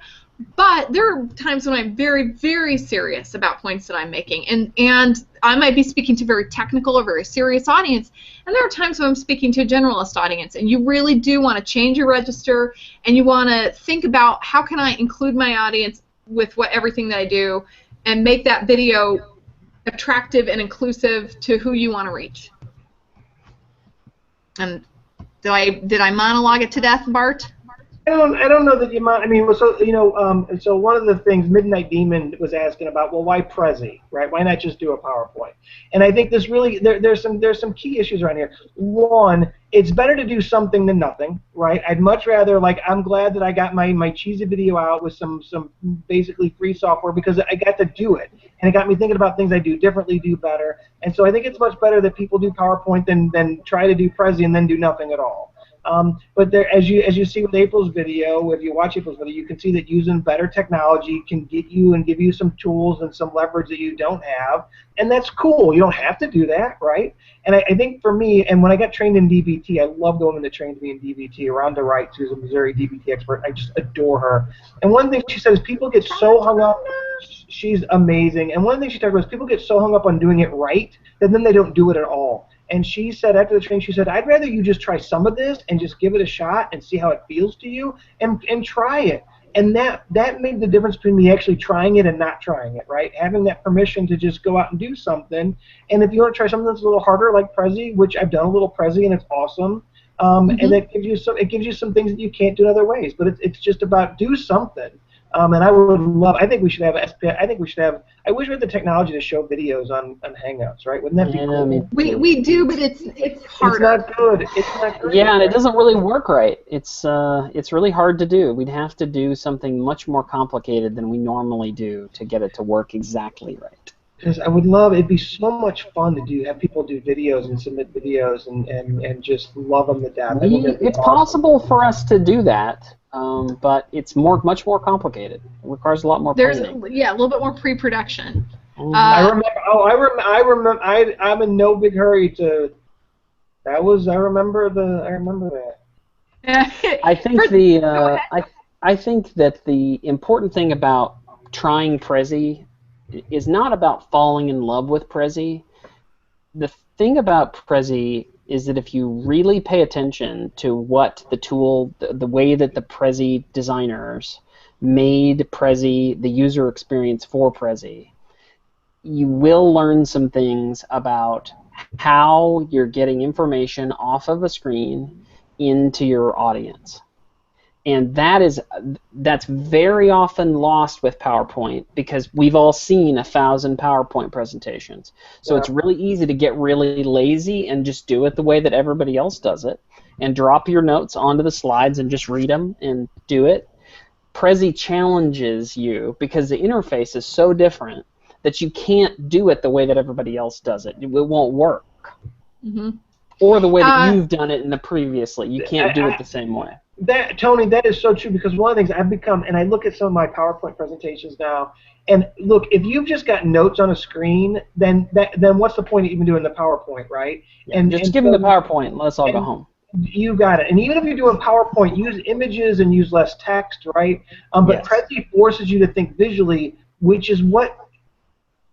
But there are times when I'm very, very serious about points that I'm making, and I might be speaking to a very technical or very serious audience, and there are times when I'm speaking to a generalist audience, and you really do want to change your register, and you want to think about how can I include my audience with everything that I do, and make that video attractive and inclusive to who you want to reach. And did I monologue it to death, Bart? I don't know that you might. I mean, so you know, so one of the things Midnight Demon was asking about, well, why Prezi, right? Why not just do a PowerPoint? And I think this really there's some key issues around here. One, it's better to do something than nothing, right? I'd much rather, like, I'm glad that I got my cheesy video out with some basically free software because I got to do it, and it got me thinking about things I do differently, do better. And so I think it's much better that people do PowerPoint than try to do Prezi and then do nothing at all. But there, as you see with April's video, if you watch April's video, you can see that using better technology can get you and give you some tools and some leverage that you don't have, and that's cool. You don't have to do that, right? And I think for me, and when I got trained in DVT, I love the woman that trained me in DVT, Rhonda Wright, who's a Missouri DVT expert. I just adore her. And one thing she says, people get so hung up. She's amazing. And one thing she talked about is people get so hung up on doing it right that then they don't do it at all. And she said after the training, she said, I'd rather you just try some of this and just give it a shot and see how it feels to you and try it. And that made the difference between me actually trying it and not trying it, right? Having that permission to just go out and do something. And if you want to try something that's a little harder, like Prezi, which I've done a little Prezi and it's awesome, and it gives you some things that you can't do in other ways. But it's just about do something. And I would love. I think we should have SPI. I think we should have. I wish we had the technology to show videos on Hangouts, right? Wouldn't that be cool? We do, but it's harder. It's not good. It's not good. Yeah, and it doesn't really work right. It's really hard to do. We'd have to do something much more complicated than we normally do to get it to work exactly right. Because I would love. It'd be so much fun to have people do videos and submit videos and just love them to death. It's possible for us to do that. But it's much more complicated. It requires a lot more planning. A little bit more pre-production. I remember. I'm in no big hurry to. I remember that. I think I think that the important thing about trying Prezi is not about falling in love with Prezi. The thing about Prezi is that if you really pay attention to what the tool, the way that the Prezi designers made Prezi, the user experience for Prezi, you will learn some things about how you're getting information off of a screen into your audience. And that's very often lost with PowerPoint because we've all seen 1,000 PowerPoint presentations. So it's really easy to get really lazy and just do it the way that everybody else does it and drop your notes onto the slides and just read them and do it. Prezi challenges you because the interface is so different that you can't do it the way that everybody else does it. It won't work. Or the way that you've done it in the previously. You can't do it the same way. Tony, that is so true because one of the things I've become, and I look at some of my PowerPoint presentations now, and look, if you've just got notes on a screen, then what's the point of even doing the PowerPoint, right? Yeah, just give them the PowerPoint and let's all go home. You got it. And even if you're doing PowerPoint, use images and use less text, right? But Prezi forces you to think visually, which is what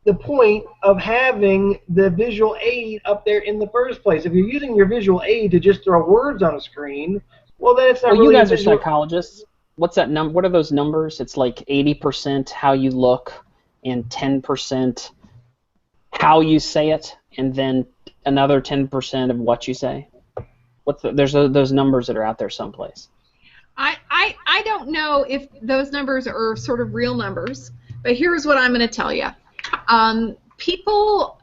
the point of having the visual aid up there in the first place. If you're using your visual aid to just throw words on a screen, well, then it's not really. You guys are psychologists. What's that number? What are those numbers? It's like 80% how you look, and 10% how you say it, and then another 10% of what you say. There's those numbers that are out there someplace. I don't know if those numbers are sort of real numbers, but here's what I'm going to tell you. People.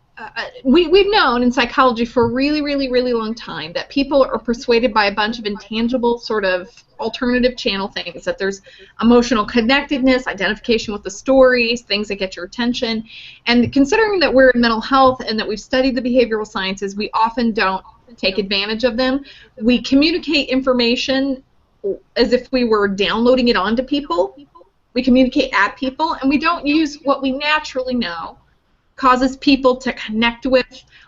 We've known in psychology for a really, really, really long time that people are persuaded by a bunch of intangible sort of alternative channel things, that there's emotional connectedness, identification with the stories, things that get your attention. And considering that we're in mental health and that we've studied the behavioral sciences, we often don't take advantage of them. We communicate information as if we were downloading it onto people. We communicate at people, and we don't use what we naturally know causes people to connect with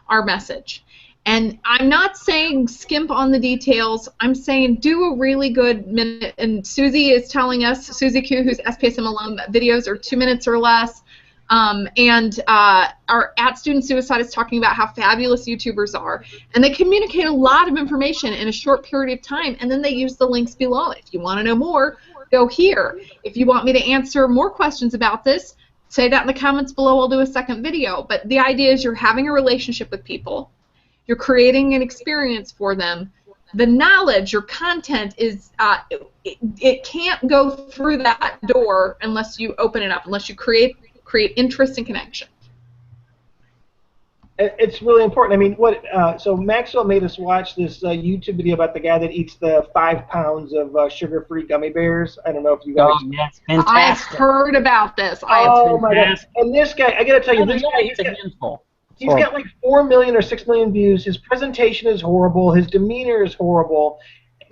our message. And I'm not saying skimp on the details. I'm saying do a really good minute. And Susie is telling us, Susie Q, who's SPSM alum, videos are 2 minutes or less. And our At Student Suicide is talking about how fabulous YouTubers are. And they communicate a lot of information in a short period of time, and then they use the links below. If you want to know more, go here. If you want me to answer more questions about this, say that in the comments below. I'll do a second video. But the idea is you're having a relationship with people. You're creating an experience for them. The knowledge, your content is, it can't go through that door unless you open it up, unless you create interest and connection. It's really important. I mean, so Maxwell made us watch this YouTube video about the guy that eats the 5 pounds of sugar-free gummy bears. I don't know if you guys. Oh, yes, fantastic. I've heard about this. Oh my God! And this guy, I gotta tell you, this guy, he's got like 4 million or 6 million views. His presentation is horrible. His demeanor is horrible.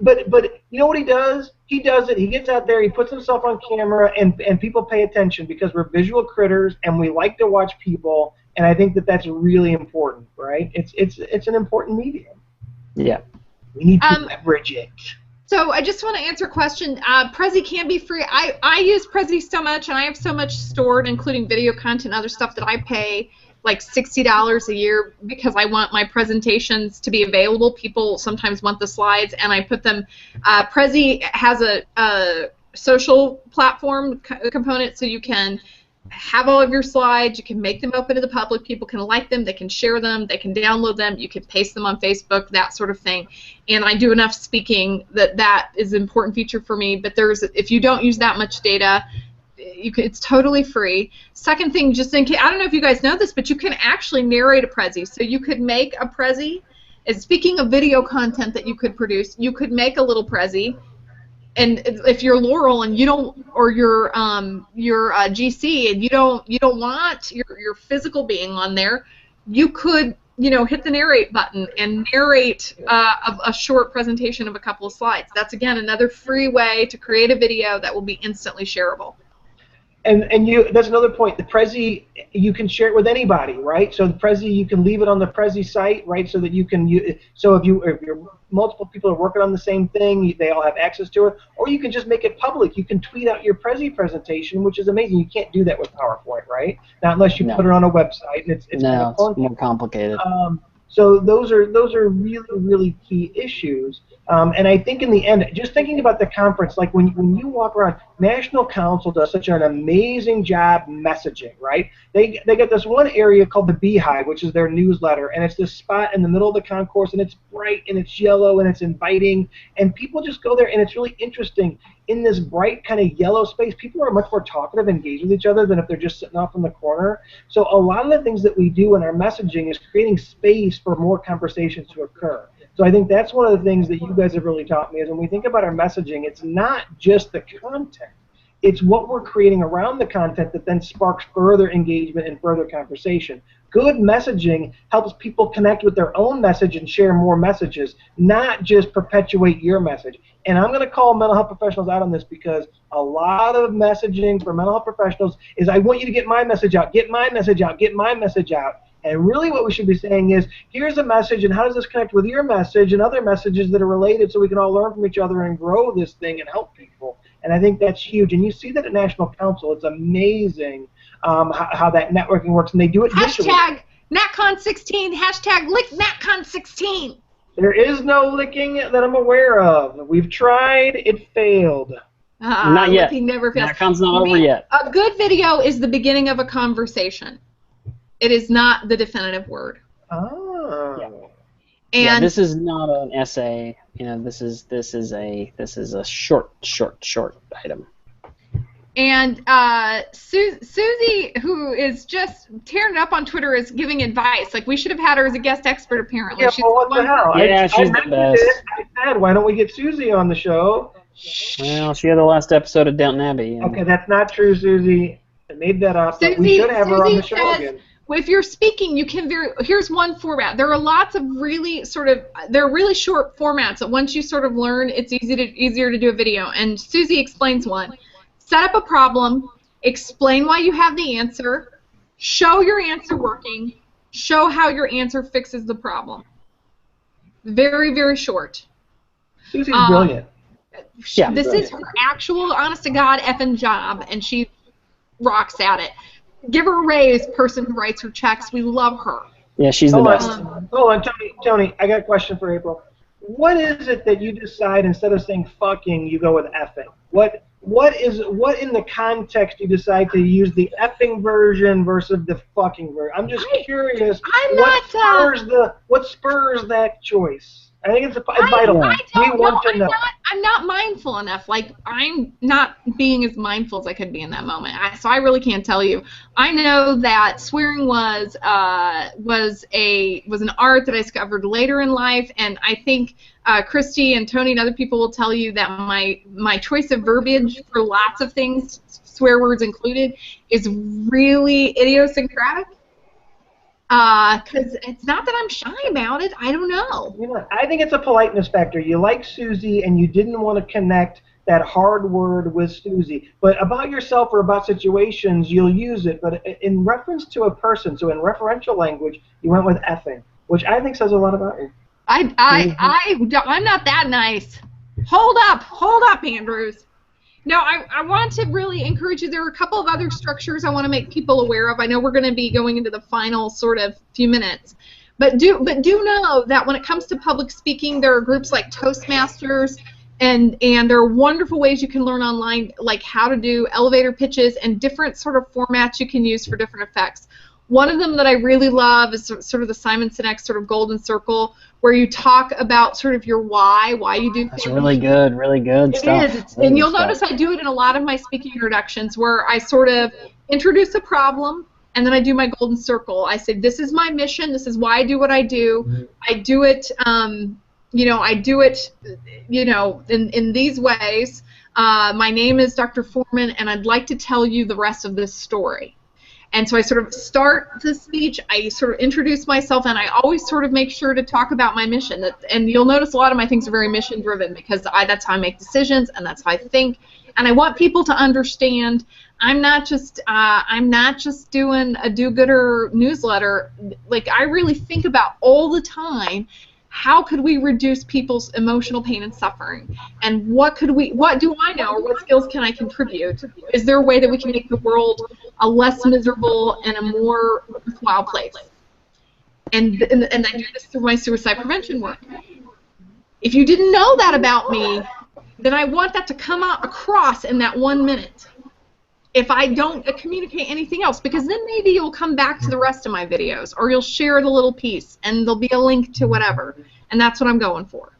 But you know what he does? He does it. He gets out there. He puts himself on camera, and people pay attention because we're visual critters and we like to watch people. And I think that that's really important, right? It's an important medium. Yeah. We need to leverage it. So I just want to answer a question. Prezi can be free. I use Prezi so much, and I have so much stored, including video content and other stuff, that I pay like $60 a year because I want my presentations to be available. People sometimes want the slides, and I put them. Prezi has a social platform component, so you can have all of your slides, you can make them open to the public, people can like them, they can share them, they can download them, you can paste them on Facebook, that sort of thing. And I do enough speaking that is an important feature for me, but if you don't use that much data, it's totally free. Second thing, just in case, I don't know if you guys know this, but you can actually narrate a Prezi. So you could make a Prezi, and speaking of video content that you could produce, you could make a little Prezi. And if you're Laurel and you don't, or your GC and you don't want your physical being on there, you could hit the narrate button and narrate a short presentation of a couple of slides. That's again another free way to create a video that will be instantly shareable. And that's another point. The Prezi, you can share it with anybody, right? So the Prezi, you can leave it on the Prezi site, right? So that you can so if you're multiple people are working on the same thing, they all have access to it, or you can just make it public. You can tweet out your Prezi presentation, which is amazing. You can't do that with PowerPoint, right? Not unless you put it on a website, and it's no, kind of it's more complicated. So those are really, really key issues. And I think in the end, just thinking about the conference, like when you walk around, National Council does such an amazing job messaging, right? They got this one area called the Beehive, which is their newsletter, and it's this spot in the middle of the concourse, and it's bright, and it's yellow, and it's inviting, and people just go there, and it's really interesting. In this bright kind of yellow space, people are much more talkative, engaged with each other than if they're just sitting off in the corner. So a lot of the things that we do in our messaging is creating space for more conversations to occur. So I think that's one of the things that you guys have really taught me is when we think about our messaging, it's not just the content. It's what we're creating around the content that then sparks further engagement and further conversation. Good messaging helps people connect with their own message and share more messages, not just perpetuate your message. And I'm going to call mental health professionals out on this because a lot of messaging for mental health professionals is I want you to get my message out, get my message out, get my message out. And really what we should be saying is, here's a message, and how does this connect with your message and other messages that are related so we can all learn from each other and grow this thing and help people. And I think that's huge. And you see that at National Council. It's amazing how that networking works, and they do it digitally. Hashtag NatCon16, hashtag lick NatCon16. There is no licking that I'm aware of. We've tried, it failed. Not yet. Licking never fails. NatCon's not over yet. A good video is the beginning of a conversation. It is not the definitive word. Oh. Yeah. And this is not an essay. This is a short item. And Susie, who is just tearing it up on Twitter, is giving advice. Like, we should have had her as a guest expert, apparently. Yeah, well, what the hell? Yeah, she's the best. I said, why don't we get Susie on the show? Well, she had the last episode of Downton Abbey. Okay, that's not true, Susie. I made that up. But we should have her on the show again. If you're speaking, you can here's one format. There are lots of really they're really short formats that once you sort of learn, it's easier to do a video. And Susie explains one. Set up a problem, explain why you have the answer, show your answer working, show how your answer fixes the problem. Very, very short. Susie's brilliant. Yeah, this is her actual, honest-to-God effing job, and she rocks at it. Give her a raise, person who writes her checks. We love her. Yeah, she's the best. Hold on, Tony, I got a question for April. What is it that you decide instead of saying fucking, you go with effing? What in the context you decide to use the effing version versus the fucking version? I'm just curious. What spurs that choice? I think it's vital. I'm not mindful enough. Like, I'm not being as mindful as I could be in that moment. So I really can't tell you. I know that swearing was an art that I discovered later in life, and I think Christy and Tony and other people will tell you that my choice of verbiage for lots of things, swear words included, is really idiosyncratic. Because it's not that I'm shy about it. I don't know. I think it's a politeness factor. You like Susie, and you didn't want to connect that hard word with Susie. But about yourself or about situations, you'll use it. But in reference to a person, so in referential language, you went with effing, which I think says a lot about you. I'm not that nice. Hold up, Andrews. No, I want to really encourage you. There are a couple of other structures I want to make people aware of. I know we're going to be going into the final sort of few minutes. But do know that when it comes to public speaking, there are groups like Toastmasters And there are wonderful ways you can learn online, like how to do elevator pitches and different sort of formats you can use for different effects. One of them that I really love is sort of the Simon Sinek sort of golden circle, where you talk about sort of your why you do things. That's really good stuff. It is, and you'll notice I do it in a lot of my speaking introductions, where I sort of introduce a problem, and then I do my golden circle. I say, this is my mission, this is why I do what I do. I do it, I do it, in these ways. My name is Dr. Foreman, and I'd like to tell you the rest of this story. And so I sort of start the speech, I sort of introduce myself, and I always sort of make sure to talk about my mission. And you'll notice a lot of my things are very mission-driven, because that's how I make decisions, and that's how I think. And I want people to understand I'm not just doing a do-gooder newsletter. Like, I really think about all the time, how could we reduce people's emotional pain and suffering? And what do I know, or what skills can I contribute? Is there a way that we can make the world a less miserable and a more worthwhile place? And I do this through my suicide prevention work. If you didn't know that about me, then I want that to come out across in that 1 minute. If I don't communicate anything else, because then maybe you'll come back to the rest of my videos, or you'll share the little piece, and there'll be a link to whatever, and that's what I'm going for.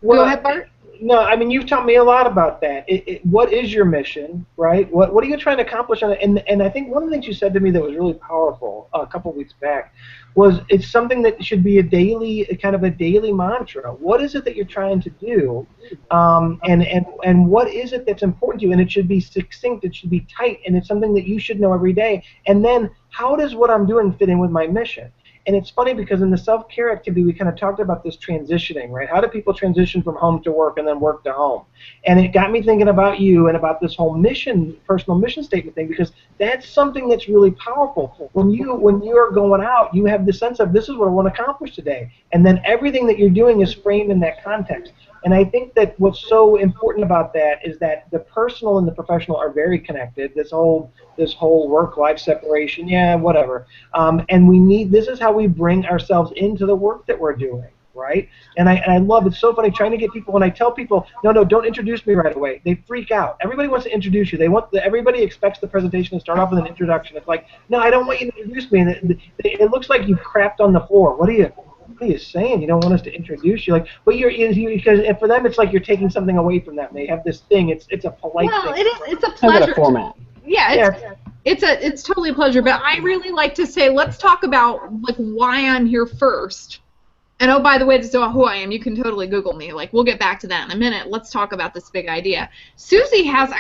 Well, go ahead, Bart. No, I mean, you've taught me a lot about that. What is your mission, right? What are you trying to accomplish on it? And I think one of the things you said to me that was really powerful a couple of weeks back was it's something that should be a daily mantra. What is it that you're trying to do, and what is it that's important to you? And it should be succinct, it should be tight, and it's something that you should know every day. And then, how does what I'm doing fit in with my mission? And it's funny because in the self-care activity, we kind of talked about this transitioning, right? How do people transition from home to work and then work to home? And it got me thinking about you and about this whole personal mission statement thing, because that's something that's really powerful. When you're going out, you have the sense of, this is what I want to accomplish today. And then everything that you're doing is framed in that context. And I think that what's so important about that is that the personal and the professional are very connected. This whole work-life separation, yeah, whatever. And this is how we bring ourselves into the work that we're doing, right? And I love it's so funny trying to get people. When I tell people, no, don't introduce me right away, they freak out. Everybody wants to introduce you. Everybody expects the presentation to start off with an introduction. It's like, no, I don't want you to introduce me. And it looks like you crapped on the floor. What are you saying? You don't want us to introduce you? Like, but because for them it's like you're taking something away from them. They have this thing. It's a polite thing. Well, it's a pleasure. It's a format. Yeah, it's totally a pleasure. But I really like to say, let's talk about like why I'm here first. And oh, by the way, to know who I am, you can totally Google me. Like, we'll get back to that in a minute. Let's talk about this big idea. Susie has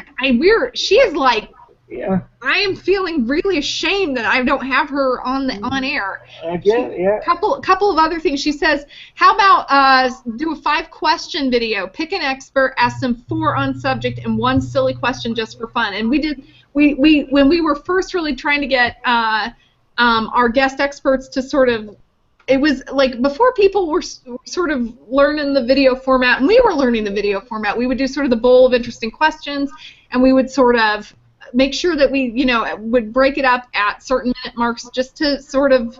she is like. Yeah. I am feeling really ashamed that I don't have her on air. Again, yeah. Couple of other things. She says, how about do a 5-question video? Pick an expert, ask them 4 on subject, and 1 silly question just for fun. And we did. We when we were first really trying to get our guest experts to sort of. It was like before people were sort of learning the video format, and we were learning the video format. We would do sort of the bowl of interesting questions, and we would sort of make sure that we, would break it up at certain minute marks just to sort of,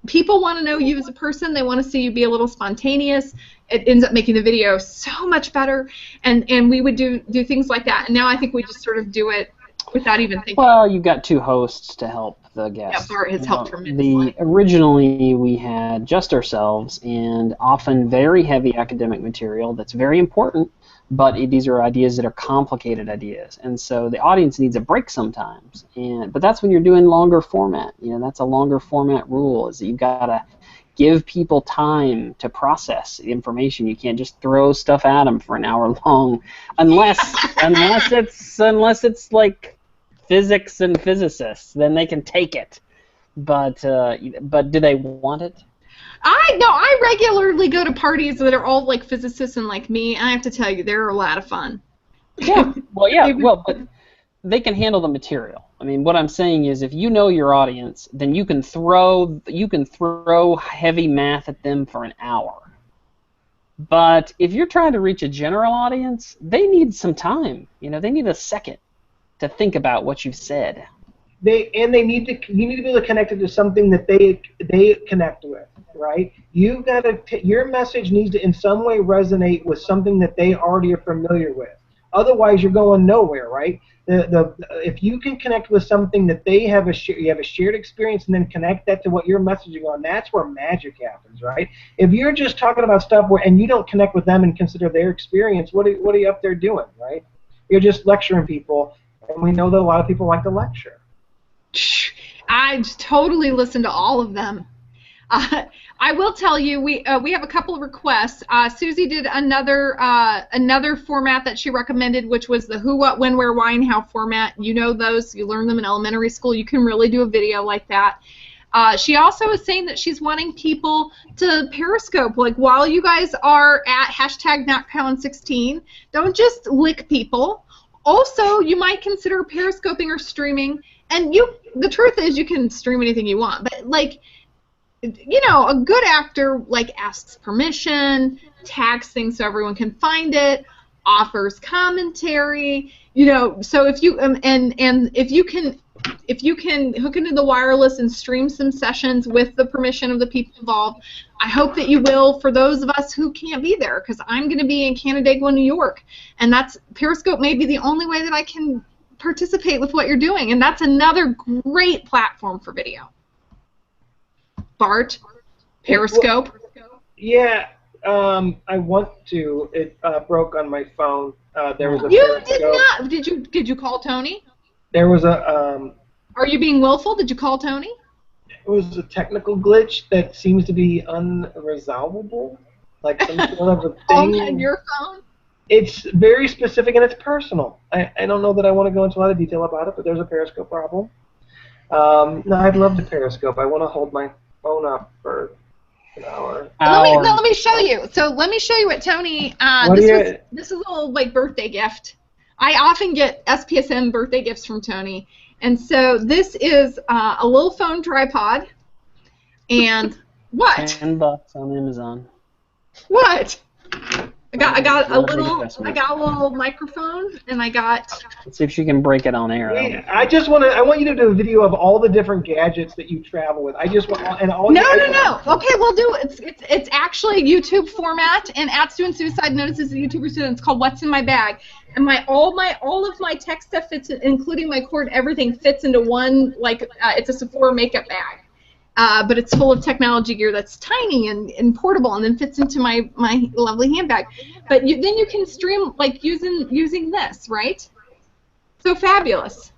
people want to know you as a person. They want to see you be a little spontaneous. It ends up making the video so much better, and we would do things like that. And now I think we just sort of do it without even thinking. Well, you've got 2 hosts to help the guests. Yeah, Bart has helped tremendously. Originally, we had just ourselves, and often very heavy academic material that's very important, but these are ideas that are complicated ideas, and so the audience needs a break sometimes. But that's when you're doing longer format. That's a longer format rule, is that you've got to give people time to process the information. You can't just throw stuff at them for an hour long, unless it's like physics and physicists, then they can take it. But do they want it? I regularly go to parties that are all like physicists and like me, and I have to tell you, they're a lot of fun. Yeah, but they can handle the material. I mean, what I'm saying is, if you know your audience, then you can throw heavy math at them for an hour. But if you're trying to reach a general audience, they need some time. They need a second to think about what you've said. you need to be able to connect it to something that they connect with, right? You've got to your message needs to in some way resonate with something that they already are familiar with. Otherwise, you're going nowhere, right? If you can connect with something that they have you have a shared experience, and then connect that to what you're messaging on, that's where magic happens, right? If you're just talking about stuff and you don't connect with them and consider their experience, what are you up there doing, right? You're just lecturing people, and we know that a lot of people like to lecture. I totally listen to all of them. I will tell you, we have a couple of requests. Susie did another format that she recommended, which was the who, what, when, where, why, and how format. You know those. You learn them in elementary school. You can really do a video like that. She also is saying that she's wanting people to Periscope. Like, while you guys are at #NotCommon16, don't just lick people. Also, you might consider Periscoping or streaming. And the truth is, you can stream anything you want. But, like, you know, a good actor, like, asks permission, tags things so everyone can find it, offers commentary, you know. So if you if you can hook into the wireless and stream some sessions with the permission of the people involved, I hope that you will. For those of us who can't be there, because I'm going to be in Canandaigua, New York, and that's Periscope may be the only way that I can participate with what you're doing, and that's another great platform for video. Bart, Periscope. Yeah, I want to. It broke on my phone. There was a You Periscope. did not. Did you call Tony? There was a. Are you being willful? Did you call Tony? It was a technical glitch that seems to be unresolvable, like some sort of a thing. On your phone? It's very specific and it's personal. I don't know that I want to go into a lot of detail about it, but there's a Periscope problem. No, I'd love to Periscope. I want to hold my phone up for an hour. Let me show you. So let me show you what Tony. This is a little like birthday gift. I often get SPSM birthday gifts from Tony, and so this is a little phone tripod. And what? $10 on Amazon. What? I got a little microphone, and I got. Let's see if she can break it on air. Yeah, I want you to do a video of all the different gadgets that you travel with. I just want and all. No. Okay, we'll do it. It's actually YouTube format, and at Doing Suicide notices the YouTuber student. It's called What's in My Bag, and all of my tech stuff fits, including my cord. Everything fits into one. Like it's a Sephora makeup bag. But it's full of technology gear that's tiny and portable, and then fits into my lovely handbag. But then you can stream like using this, right? So fabulous,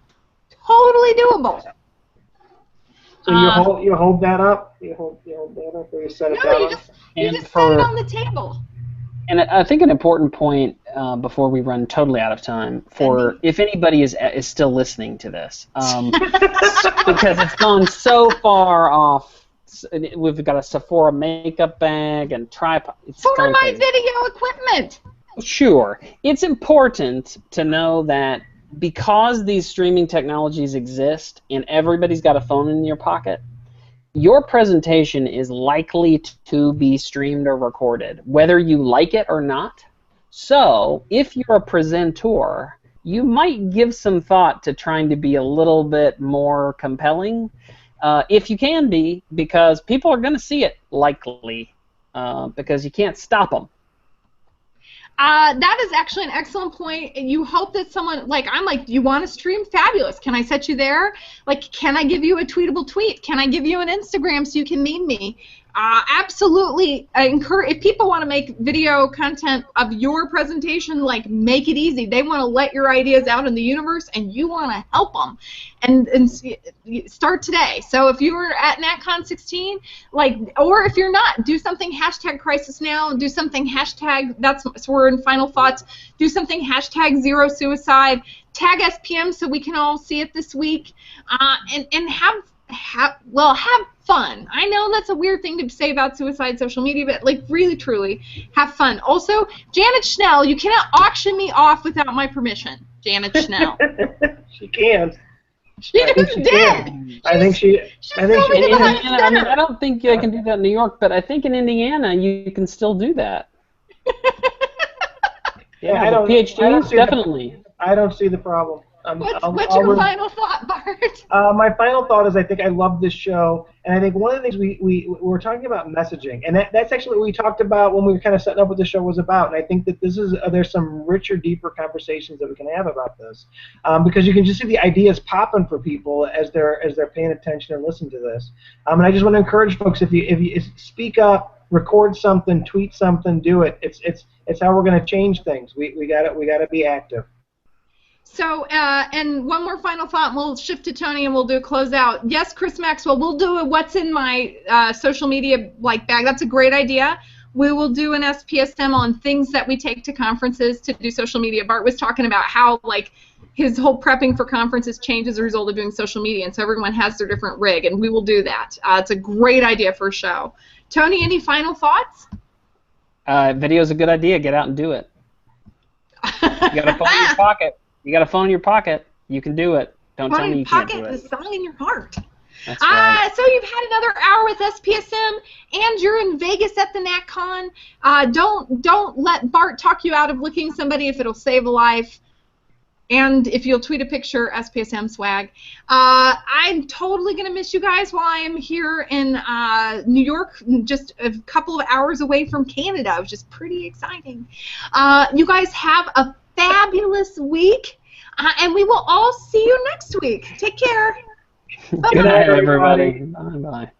totally doable. So you hold that up, you hold that up, or you set it down. You just set it on the table. And I think an important point before we run totally out of time, for if anybody is still listening to this, because it's gone so far off. We've got a Sephora makeup bag and tripod. For my video equipment. Sure. It's important to know that because these streaming technologies exist and everybody's got a phone in your pocket, your presentation is likely to be streamed or recorded, whether you like it or not. So, if you're a presenter, you might give some thought to trying to be a little bit more compelling, if you can be, because people are going to see it, likely, because you can't stop them. That is actually an excellent point. You hope that someone, I'm like, you want to stream? Fabulous. Can I set you there? Like, can I give you a tweetable tweet? Can I give you an Instagram so you can meme me? Absolutely. I encourage, if people want to make video content of your presentation, make it easy. They want to let your ideas out in the universe, and you want to help them. And start today. So if you're at NatCon16, or if you're not, do something #CrisisNow. Do something so we're in final thoughts. Do something #ZeroSuicide. Tag SPM so we can all see it this week. And have fun. I know that's a weird thing to say about suicide social media, but really, truly, have fun. Also, Janet Schnell, you cannot auction me off without my permission. Janet Schnell. She can. She just did. I think she. I don't think I can do that in New York, but I think in Indiana you can still do that. Yeah, PhDs, definitely. I don't see the problem. What's your final thought, Bart? My final thought is I think I love this show, and I think one of the things we were talking about messaging, and that's actually what we talked about when we were kind of setting up what the show was about, and I think that this is there's some richer, deeper conversations that we can have about this, because you can just see the ideas popping for people as they're paying attention and listening to this, and I just want to encourage folks, if you speak up, record something, tweet something, do it. It's how we're going to change things. We got to be active. So, and one more final thought, and we'll shift to Tony and we'll do a closeout. Yes, Chris Maxwell, we'll do a what's in my social media bag. That's a great idea. We will do an SPSM on things that we take to conferences to do social media. Bart was talking about how his whole prepping for conferences changed as a result of doing social media, and so everyone has their different rig, and we will do that. It's a great idea for a show. Tony, any final thoughts? Video's a good idea. Get out and do it. You got a phone in your pocket. You got a phone in your pocket. You can do it. Don't tell me you can't do it. The song in your heart. That's right. So you've had another hour with SPSM, and you're in Vegas at the NatCon. Don't let Bart talk you out of licking somebody if it'll save a life. And if you'll tweet a picture, SPSM swag. I'm totally going to miss you guys while I am here in New York, just a couple of hours away from Canada, which is pretty exciting. You guys have a fabulous week, and we will all see you next week. Take care. Good night, everybody. Bye-bye.